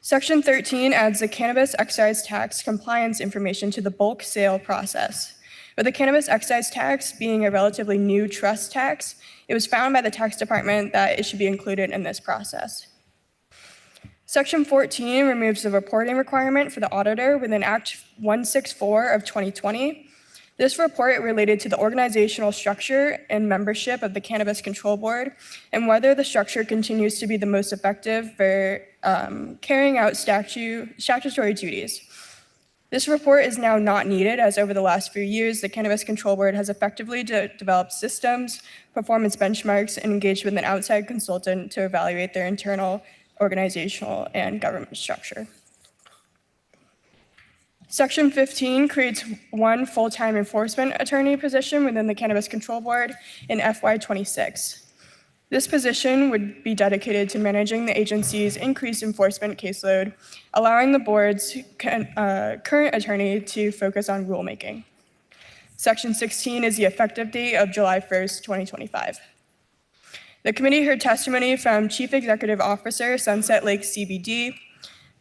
S17: Section 13 adds the cannabis excise tax compliance information to the bulk sale process. With the cannabis excise tax being a relatively new trust tax, it was found by the tax department that it should be included in this process. Section 14 removes the reporting requirement for the auditor within Act 164 of 2020. This report related to the organizational structure and membership of the Cannabis Control Board and whether the structure continues to be the most effective for carrying out statutory duties. This report is now not needed as over the last few years, the Cannabis Control Board has effectively developed systems, performance benchmarks, and engaged with an outside consultant to evaluate their internal organizational and government structure. Section 15 creates 1 full-time enforcement attorney position within the Cannabis Control Board in FY26. This position would be dedicated to managing the agency's increased enforcement caseload, allowing the board's current attorney to focus on rulemaking. Section 16 is the effective date of July 1st, 2025. The committee heard testimony from Chief Executive Officer, Sunset Lake CBD,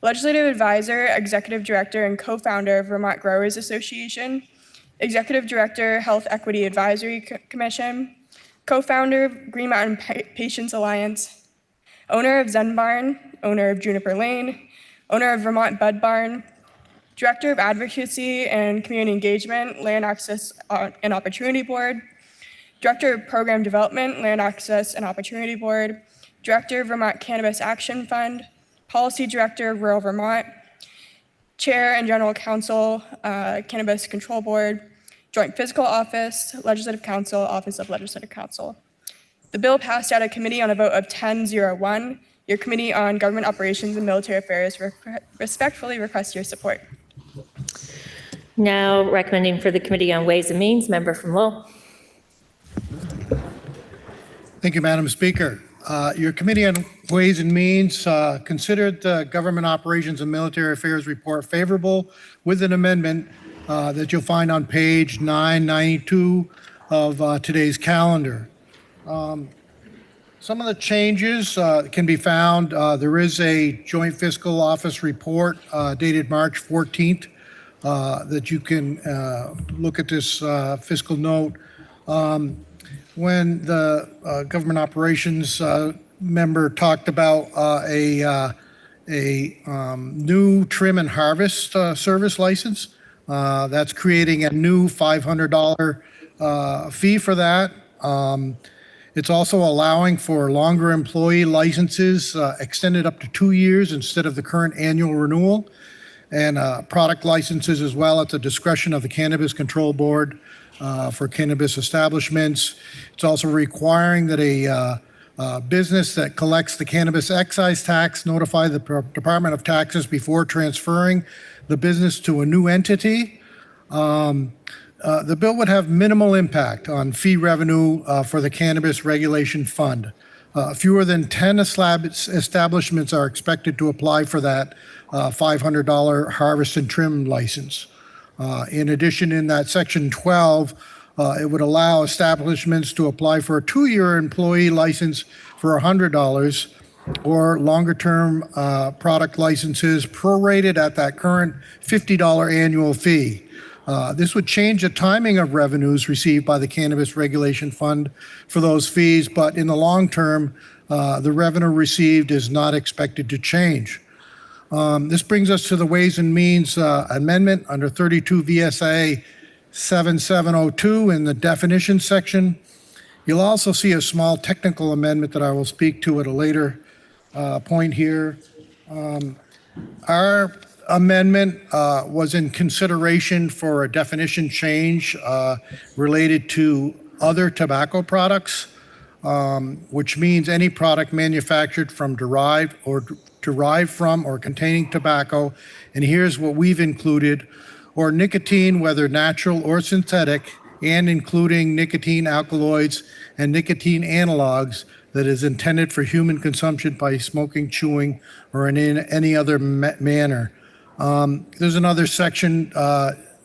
S17: Legislative Advisor, Executive Director, and co-founder of Vermont Growers Association, Executive Director, Health Equity Advisory Commission, co-founder of Green Mountain Patients Alliance, owner of Zen Barn, owner of Juniper Lane, owner of Vermont Bud Barn, Director of Advocacy and Community Engagement, Land Access and Opportunity Board, Director of Program Development, Land Access and Opportunity Board, Director of Vermont Cannabis Action Fund, Policy Director of Rural Vermont, Chair and General Counsel, Cannabis Control Board, Joint Fiscal Office, Legislative Counsel, Office of Legislative Counsel. The bill passed out of committee on a vote of 10-0-1. Your Committee on Government Operations and Military Affairs respectfully requests your support.
S1: Now recommending for the Committee on Ways and Means, member from Lowell.
S18: Thank you, Madam Speaker. Your Committee on Ways and Means considered the Government Operations and Military Affairs report favorable with an amendment that you'll find on page 992 of today's calendar. Some of the changes can be found. There is a Joint Fiscal Office report dated March 14th that you can look at this fiscal note. When the government operations member talked about a new trim and harvest service license, that's creating a new $500 fee for that. It's also allowing for longer employee licenses extended up to 2 years instead of the current annual renewal, and product licenses as well at the discretion of the Cannabis Control Board for cannabis establishments. It's also requiring that a business that collects the cannabis excise tax notify the Department of Taxes before transferring the business to a new entity. The bill would have minimal impact on fee revenue for the Cannabis Regulation Fund. Fewer than 10 establishments are expected to apply for that $500 harvest and trim license. In addition, in that section 12, it would allow establishments to apply for a 2-year employee license for $100 or longer-term product licenses prorated at that current $50 annual fee. This would change the timing of revenues received by the Cannabis Regulation Fund for those fees, but in the long term, the revenue received is not expected to change. This brings us to the Ways and Means amendment under 32 VSA 7702 in the definition section. You'll also see a small technical amendment that I will speak to at a later point here. Our amendment was in consideration for a definition change related to other tobacco products, which means any product manufactured from derived from or containing tobacco. And here's what we've included: or nicotine, whether natural or synthetic, and including nicotine alkaloids and nicotine analogs that is intended for human consumption by smoking, chewing, or in any other manner. There's another section,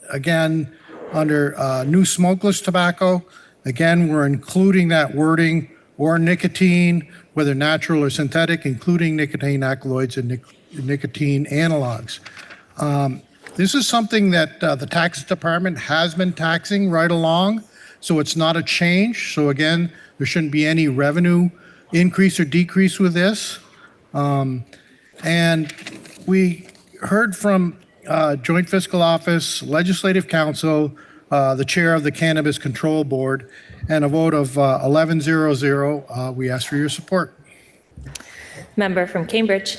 S18: again, under new smokeless tobacco. Again, we're including that wording, or nicotine, whether natural or synthetic, including nicotine alkaloids and nicotine analogs. This is something that the tax department has been taxing right along, so it's not a change. So again, there shouldn't be any revenue increase or decrease with this. And we heard from Joint Fiscal Office, Legislative Counsel, the chair of the Cannabis Control Board, and a vote of 11-0-0. We ask for your support.
S1: Member from Cambridge.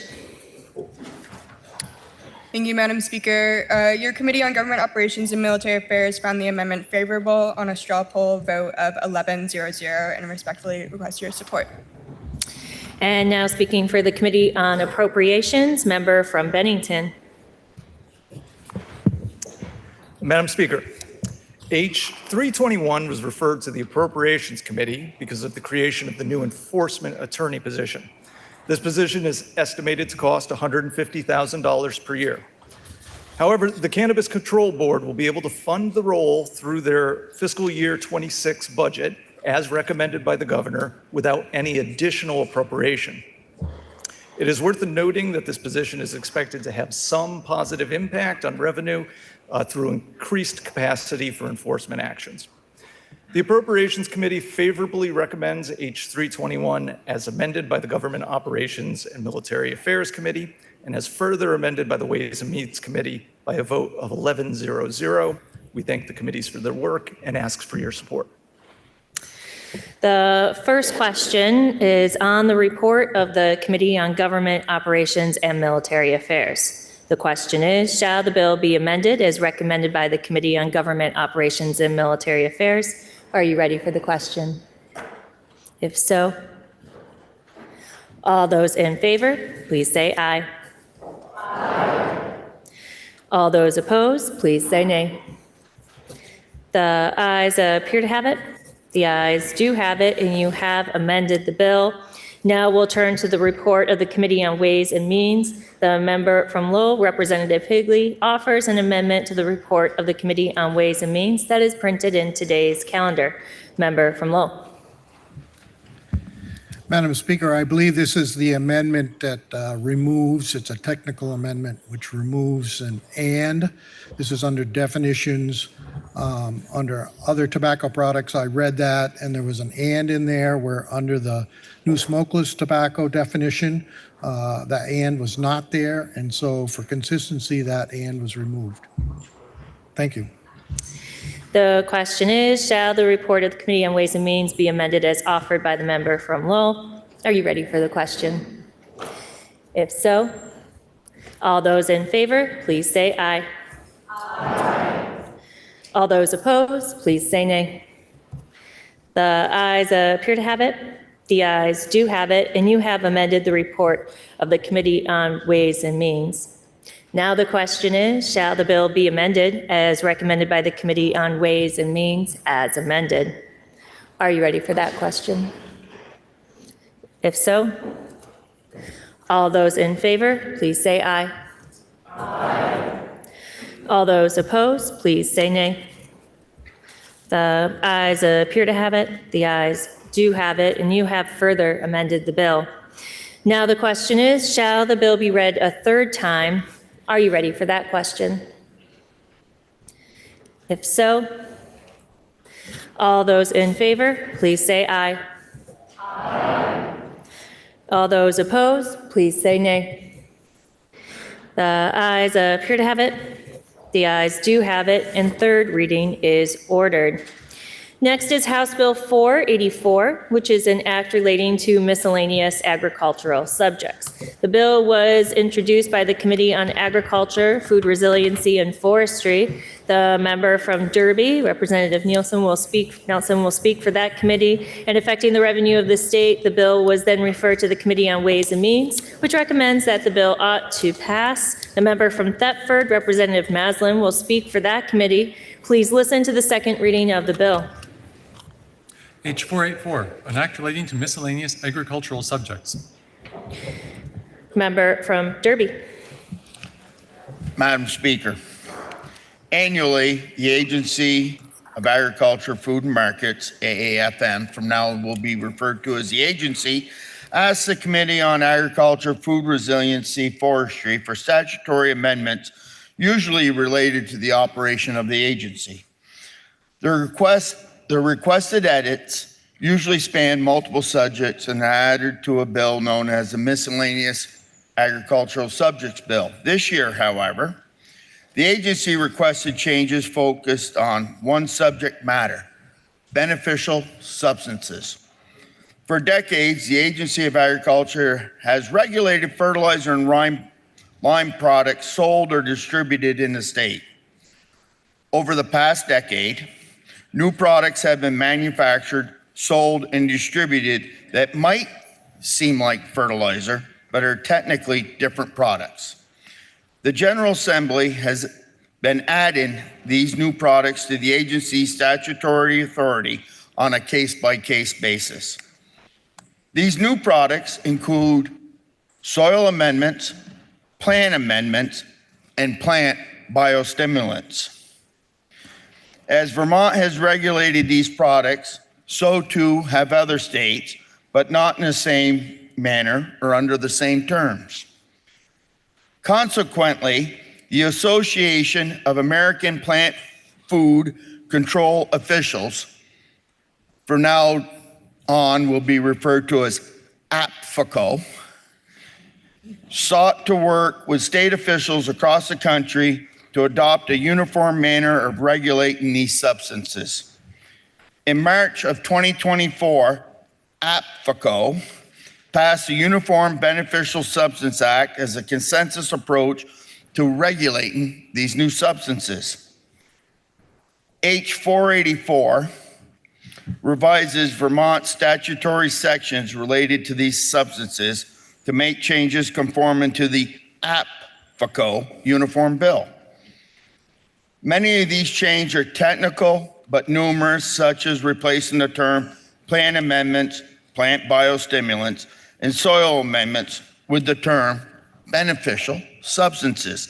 S17: Thank you, Madam Speaker. Your Committee on Government Operations and Military Affairs found the amendment favorable on a straw poll vote of 11-0-0 and respectfully request your support.
S1: And now speaking for the Committee on Appropriations, member from Bennington.
S19: Madam Speaker, H321 was referred to the Appropriations Committee because of the creation of the new enforcement attorney position. This position is estimated to cost $150,000 per year. However, the Cannabis Control Board will be able to fund the role through their fiscal year 26 budget, as recommended by the governor, without any additional appropriation. It is worth noting that this position is expected to have some positive impact on revenue through increased capacity for enforcement actions. The Appropriations Committee favorably recommends H321 as amended by the Government Operations and Military Affairs Committee and as further amended by the Ways and Means Committee by a vote of 11-0-0. We thank the committees for their work and ask for your support.
S1: The first question is on the report of the Committee on Government Operations and Military Affairs. The question is, shall the bill be amended as recommended by the Committee on Government Operations and Military Affairs? Are you ready for the question? If so, all those in favor, please say aye. Aye. All those opposed, please say nay. The ayes appear to have it. The ayes do have it, and you have amended the bill. Now we'll turn to the report of the Committee on Ways and Means. The member from Lowell, Representative Higley, offers an amendment to the report of the Committee on Ways and Means that is printed in today's calendar. Member from Lowell.
S18: Madam Speaker, I believe this is the amendment that removes, it's a technical amendment, which removes an and. This is under definitions under other tobacco products. I read that, and there was an and in there where under the new smokeless tobacco definition, that and was not there. And so for consistency, that and was removed. Thank you.
S1: The question is, shall the report of the Committee on Ways and Means be amended as offered by the member from Lowell? Are you ready for the question? If so, all those in favor, please say aye. Aye. All those opposed, please say nay. The ayes appear to have it. The ayes do have it, and you have amended the report of the Committee on Ways and Means. Now the question is, shall the bill be amended as recommended by the Committee on Ways and Means as amended? Are you ready for that question? If so, all those in favor, please say aye. Aye. All those opposed, please say nay. The ayes appear to have it. The ayes do have it, and you have further amended the bill. Now the question is, shall the bill be read a third time? Are you ready for that question? If so, all those in favor, please say aye. Aye. All those opposed, please say nay. The ayes appear to have it. The ayes do have it, and third reading is ordered. Next is House Bill 484, which is an act relating to miscellaneous agricultural subjects. The bill was introduced by the Committee on Agriculture, Food Resiliency, and Forestry. The member from Derby, Representative Nelson, will speak for that committee. And affecting the revenue of the state, the bill was then referred to the Committee on Ways and Means, which recommends that the bill ought to pass. The member from Thetford, Representative Maslin, will speak for that committee. Please listen to the second reading of the bill.
S11: H484, an act relating to miscellaneous agricultural subjects.
S1: Member from Derby.
S20: Madam Speaker, annually, the Agency of Agriculture, Food and Markets, AAFM, from now on will be referred to as the agency, asks the Committee on Agriculture, Food Resiliency, Forestry for statutory amendments usually related to the operation of the agency. The requested edits usually span multiple subjects and are added to a bill known as the Miscellaneous Agricultural Subjects Bill. This year, however, the agency requested changes focused on one subject matter: beneficial substances. For decades, the Agency of Agriculture has regulated fertilizer and lime products sold or distributed in the state. Over the past decade, new products have been manufactured, sold, and distributed that might seem like fertilizer, but are technically different products. The General Assembly has been adding these new products to the agency's statutory authority on a case-by-case basis. These new products include soil amendments, plant amendments, and plant biostimulants. As Vermont has regulated these products, so too have other states, but not in the same manner or under the same terms. Consequently, the Association of American Plant Food Control Officials, for now on will be referred to as APFCO, sought to work with state officials across the country to adopt a uniform manner of regulating these substances. In March of 2024, APFCO passed the Uniform Beneficial Substance Act as a consensus approach to regulating these new substances. H484 revises Vermont statutory sections related to these substances to make changes conforming to the APFCO Uniform Bill. Many of these changes are technical but numerous, such as replacing the term plant amendments, plant biostimulants, and soil amendments with the term beneficial substances.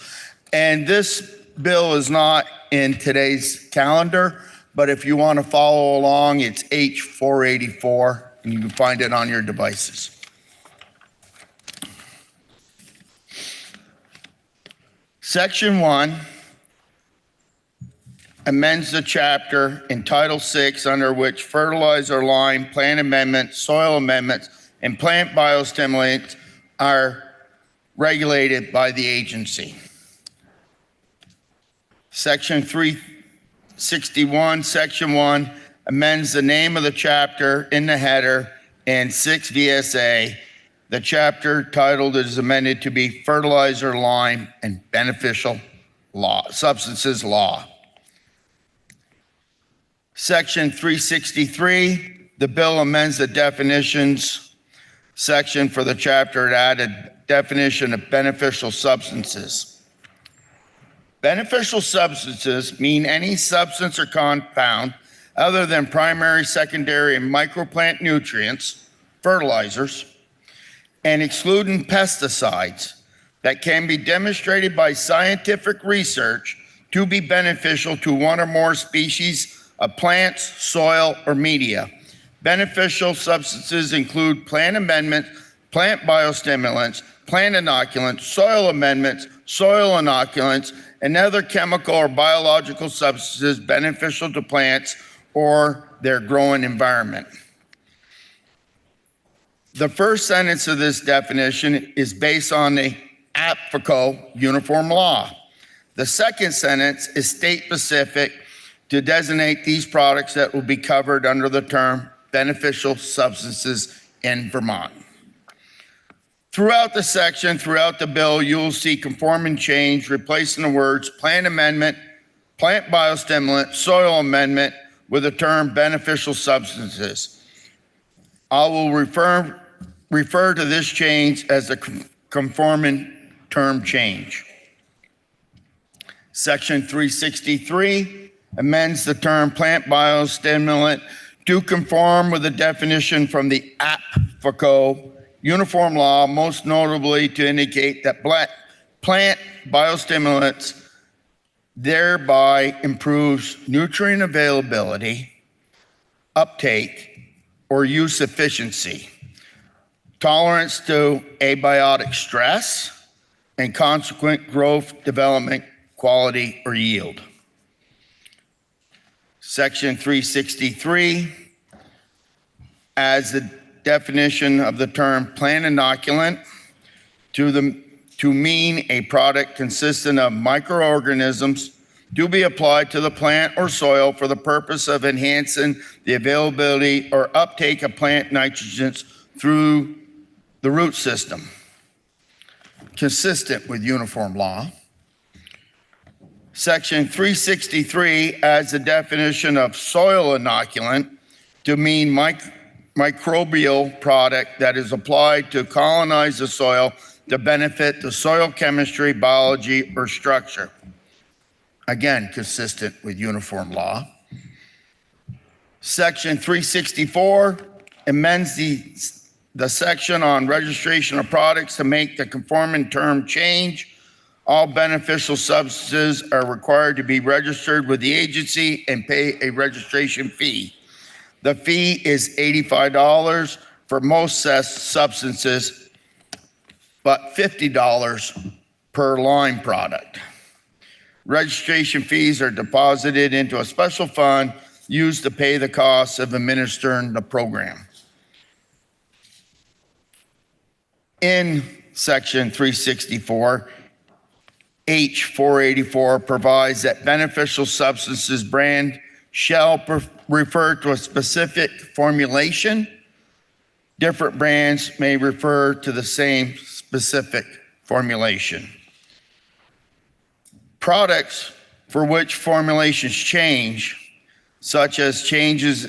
S20: And this bill is not in today's calendar, but if you want to follow along, it's H484, and you can find it on your devices. Section 1 amends the chapter in Title VI under which fertilizer, lime, plant amendments, soil amendments, and plant biostimulants are regulated by the agency. Section 361, Section 1 amends the name of the chapter in the header and 6 VSA. The chapter titled is amended to be Fertilizer, Lime, and Beneficial Substances Law. Section 363, the bill amends the definitions section for the chapter. It added definition of beneficial substances. Beneficial substances mean any substance or compound other than primary, secondary, and microplant nutrients, fertilizers, and excluding pesticides that can be demonstrated by scientific research to be beneficial to one or more species of plants, soil, or media. Beneficial substances include plant amendments, plant biostimulants, plant inoculants, soil amendments, soil inoculants, and other chemical or biological substances beneficial to plants or their growing environment. The first sentence of this definition is based on the APFCO uniform law. The second sentence is state-specific to designate these products that will be covered under the term beneficial substances in Vermont. Throughout the section, throughout the bill, you will see conforming change, replacing the words plant amendment, plant biostimulant, soil amendment with the term beneficial substances. I will refer to this change as a conforming term change. Section 363 amends the term plant biostimulant to conform with the definition from the APFCO uniform law, most notably to indicate that plant biostimulants thereby improves nutrient availability, uptake, or use efficiency, tolerance to abiotic stress, and consequent growth, development, quality, or yield. Section 363 adds the definition of the term plant inoculant to mean a product consisting of microorganisms to be applied to the plant or soil for the purpose of enhancing the availability or uptake of plant nitrogens through the root system, consistent with uniform law. Section 363 adds the definition of soil inoculant to mean microbial product that is applied to colonize the soil to benefit the soil chemistry, biology, or structure. again, consistent with uniform law. Section 364 amends the section on registration of products to make the conforming term change. All beneficial substances are required to be registered with the agency and pay a registration fee. The fee is $85 for most substances, but $50 per line product. Registration fees are deposited into a special fund used to pay the costs of administering the program. In Section 364, H484 provides that beneficial substances brand shall refer to a specific formulation. Different brands may refer to the same specific formulation. Products for which formulations change, such as changes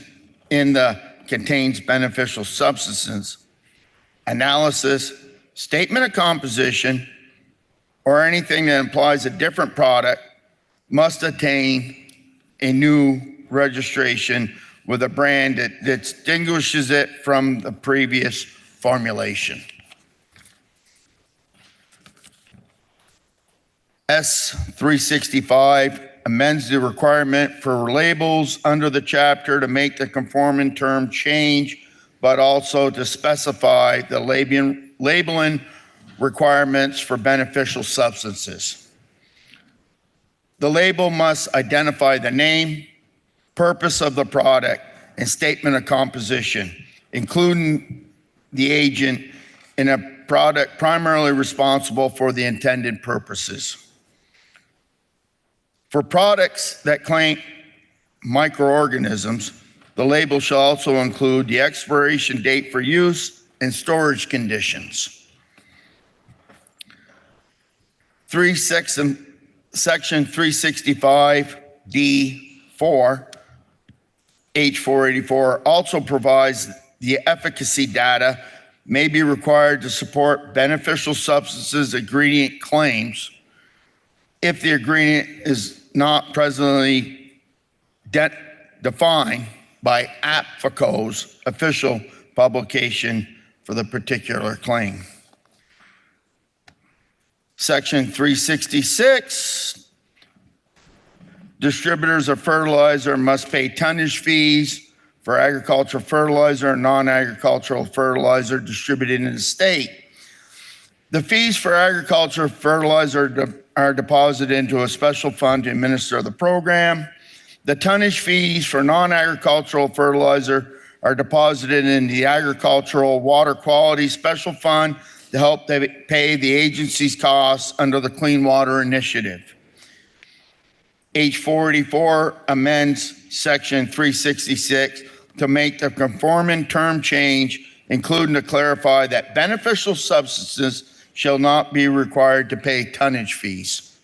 S20: in the contains beneficial substances, analysis, statement of composition, or anything that implies a different product, must attain a new registration with a brand that distinguishes it from the previous formulation. S365 amends the requirement for labels under the chapter to make the conforming term change, but also to specify the labeling requirements for beneficial substances. The label must identify the name, purpose of the product, and statement of composition, including the agent in a product primarily responsible for the intended purposes. For products that claim microorganisms, the label shall also include the expiration date for use and storage conditions. Section 365D4, H484 also provides the efficacy data may be required to support beneficial substances ingredient claims if the ingredient is not presently defined by APFICO's official publication for the particular claim. Section 366, distributors of fertilizer must pay tonnage fees for agricultural fertilizer and non-agricultural fertilizer distributed in the state. The fees for agricultural fertilizer are deposited into a special fund to administer the program. The tonnage fees for non-agricultural fertilizer are deposited in the Agricultural Water Quality Special Fund to help pay the agency's costs under the Clean Water Initiative. H484 amends Section 366 to make the conforming term change, including to clarify that beneficial substances shall not be required to pay tonnage fees.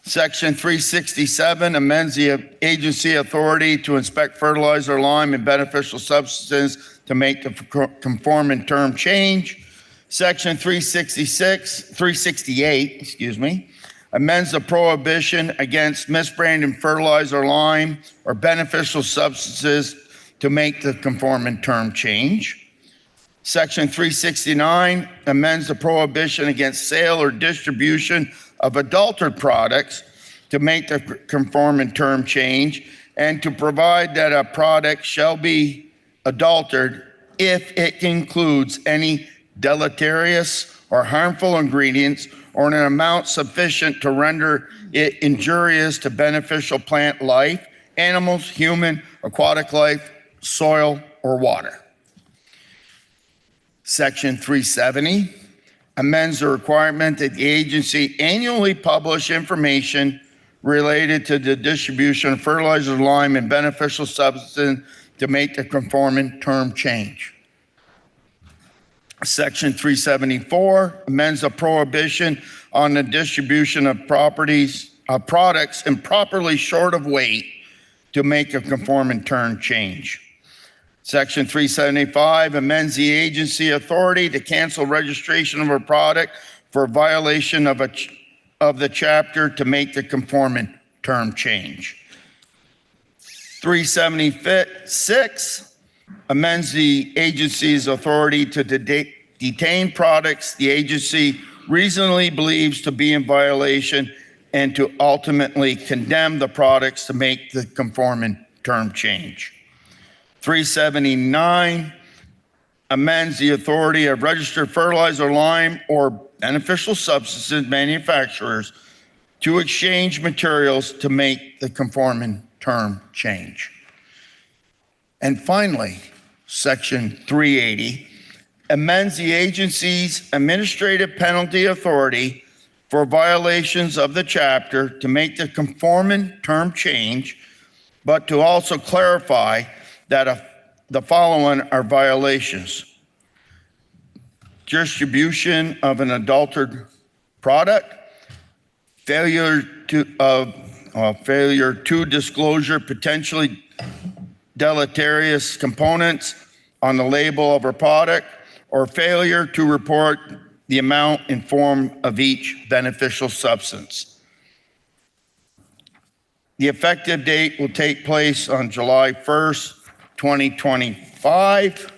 S20: Section 367 amends the agency authority to inspect fertilizer, lime, and beneficial substances to make the conforming term change. Section 368, amends the prohibition against misbranding fertilizer, lime, or beneficial substances to make the conforming term change. Section 369 amends the prohibition against sale or distribution of adulterated products to make the conforming term change and to provide that a product shall be adulterated if it includes any deleterious or harmful ingredients or in an amount sufficient to render it injurious to beneficial plant life, animals, human, aquatic life, soil, or water. Section 370 amends the requirement that the agency annually publish information related to the distribution of fertilizer, lime, and beneficial substances to make the conforming term change. Section 374 amends the prohibition on the distribution of products improperly short of weight to make a conforming term change. Section 375 amends the agency authority to cancel registration of a product for violation of a of the chapter to make the conforming term change. 376 amends the agency's authority to detain products the agency reasonably believes to be in violation and to ultimately condemn the products to make the conforming term change. 379 amends the authority of registered fertilizer, lime, or beneficial substances manufacturers to exchange materials to make the conforming term change. And finally, Section 380 amends the agency's administrative penalty authority for violations of the chapter to make the conforming term change, but to also clarify that the following are violations: distribution of an adulterated product, failure to disclosure potentially deleterious components on the label of a product, or failure to report the amount and form of each beneficial substance. The effective date will take place on July 1st, 2025.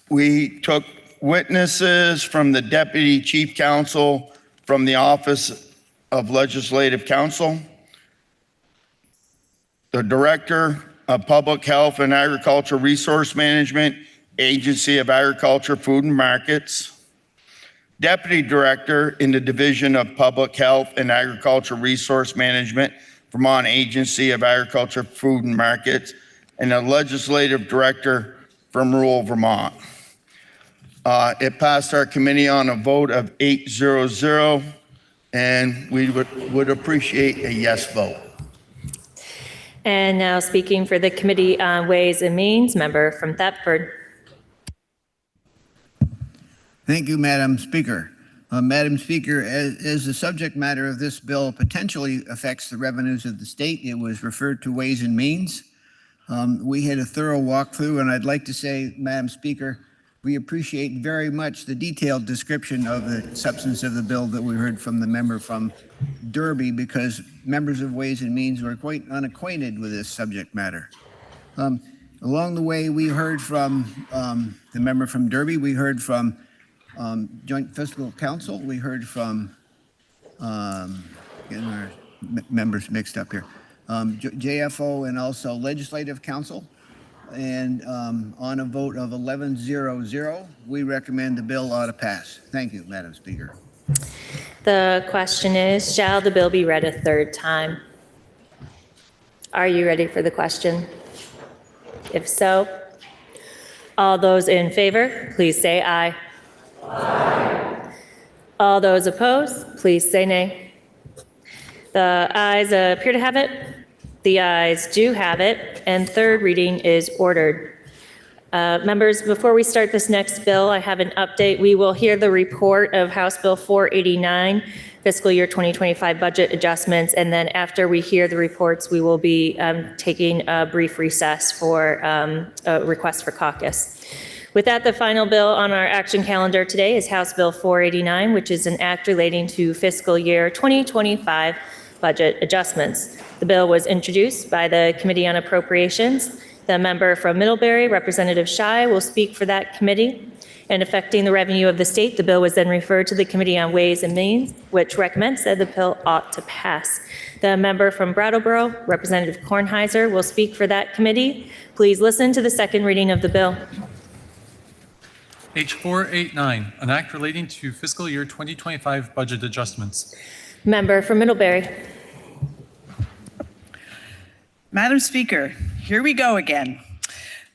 S20: We took witnesses from the Deputy Chief Counsel from the Office of Legislative Counsel, the Director of Public Health and Agricultural Resource Management, Agency of Agriculture, Food and Markets, Deputy Director in the Division of Public Health and Agricultural Resource Management, Vermont Agency of Agriculture, Food and Markets, and a Legislative Director from rural Vermont. It passed our committee on a vote of 8-0-0, and we would appreciate a yes vote.
S1: And now speaking for the Committee on Ways and Means, member from Thetford.
S21: Thank you, Madam Speaker. Madam Speaker, as the subject matter of this bill potentially affects the revenues of the state, it was referred to Ways and Means. We had a thorough walkthrough, and I'd like to say, Madam Speaker, we appreciate very much the detailed description of the substance of the bill that we heard from the member from Derby, because members of Ways and Means were quite unacquainted with this subject matter. Along the way, we heard from the member from Derby, we heard from Joint Fiscal Council, we heard from, getting our members mixed up here, JFO and also Legislative Council. And on a vote of 11-0-0, we recommend the bill ought to pass. Thank you, Madam Speaker.
S1: The question is, shall the bill be read a third time? Are you ready for the question? If so, all those in favor, please say aye. Aye. All those opposed, please say nay. The ayes appear to have it. The ayes do have it, and third reading is ordered. Members, before we start this next bill, I have an update. We will hear the report of House Bill 489, fiscal year 2025 budget adjustments, and then after we hear the reports, we will be taking a brief recess for a request for caucus. With that, the final bill on our action calendar today is House Bill 489, which is an act relating to fiscal year 2025 budget adjustments. The bill was introduced by the Committee on Appropriations. The member from Middlebury, Representative Schy, will speak for that committee. And affecting the revenue of the state, the bill was then referred to the Committee on Ways and Means, which recommends that the bill ought to pass. The member from Brattleboro, Representative Kornheiser, will speak for that committee. Please listen to the second reading of the bill.
S11: H489, an act relating to fiscal year 2025 budget adjustments.
S1: Member from Middlebury.
S22: Madam Speaker, here we go again.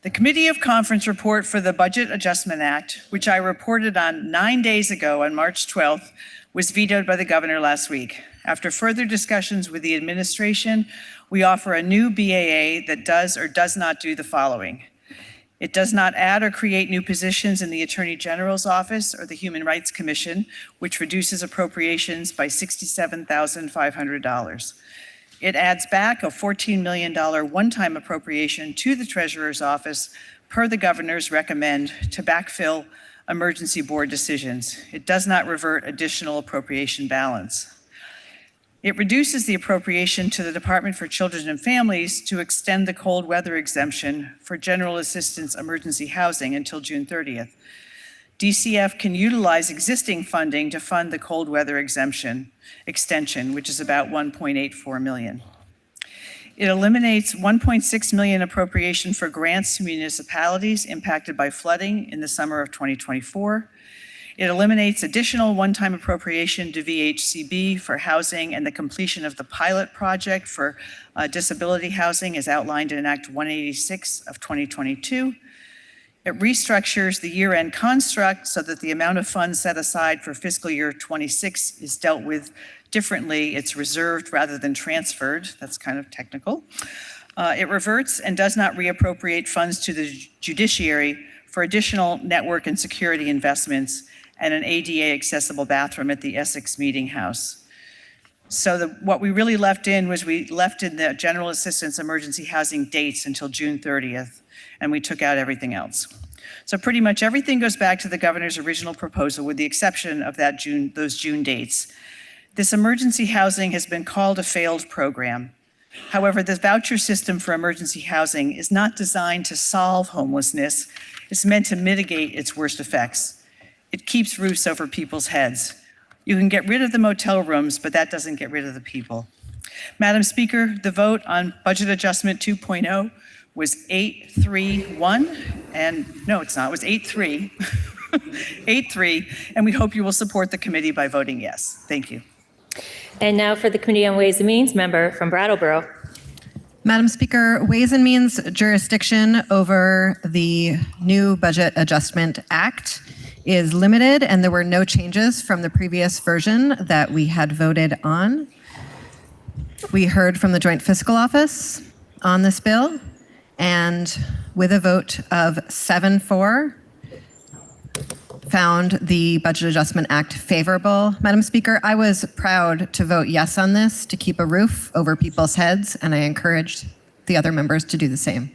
S22: The Committee of Conference report for the Budget Adjustment Act, which I reported on 9 days ago on March 12th, was vetoed by the governor last week. After further discussions with the administration, we offer a new BAA that does or does not do the following. It does not add or create new positions in the Attorney General's Office or the Human Rights Commission, which reduces appropriations by $67,500. It adds back a $14 million one-time appropriation to the Treasurer's Office per the governor's recommend to backfill emergency board decisions. It does not revert additional appropriation balance. It reduces the appropriation to the Department for Children and Families to extend the cold weather exemption for general assistance emergency housing until June 30th. DCF can utilize existing funding to fund the cold weather exemption extension, which is about $1.84 million. It eliminates $1.6 million appropriation for grants to municipalities impacted by flooding in the summer of 2024. It eliminates additional one-time appropriation to VHCB for housing and the completion of the pilot project for disability housing as outlined in Act 186 of 2022. It restructures the year-end construct so that the amount of funds set aside for fiscal year 26 is dealt with differently. It's reserved rather than transferred. That's kind of technical. It reverts and does not reappropriate funds to the judiciary for additional network and security investments and an ADA accessible bathroom at the Essex Meeting House. So what we really left in was we left in the general assistance emergency housing dates until June 30th, and we took out everything else. So pretty much everything goes back to the governor's original proposal with the exception of those June dates. This emergency housing has been called a failed program. However, the voucher system for emergency housing is not designed to solve homelessness. It's meant to mitigate its worst effects. It keeps roofs over people's heads. You can get rid of the motel rooms, but that doesn't get rid of the people. Madam Speaker, the vote on Budget Adjustment 2.0 was 8-3-1, and no, it's not, it was 8-3. 8-3, and we hope you will support the committee by voting yes. Thank you.
S1: And now for the Committee on Ways and Means, member from Brattleboro.
S2: Madam Speaker, Ways and Means jurisdiction over the new Budget Adjustment Act is limited, and there were no changes from the previous version that we had voted on. We heard from the Joint Fiscal Office on this bill, and with a vote of 7-4, found the Budget Adjustment Act favorable. Madam Speaker, I was proud to vote yes on this to keep a roof over people's heads, and I encouraged the other members to do the same.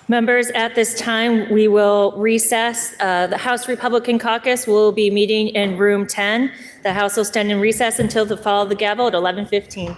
S1: Members, at this time, we will recess. The House Republican Caucus will be meeting in room 10. The House will stand in recess until the fall of the gavel at 11:15.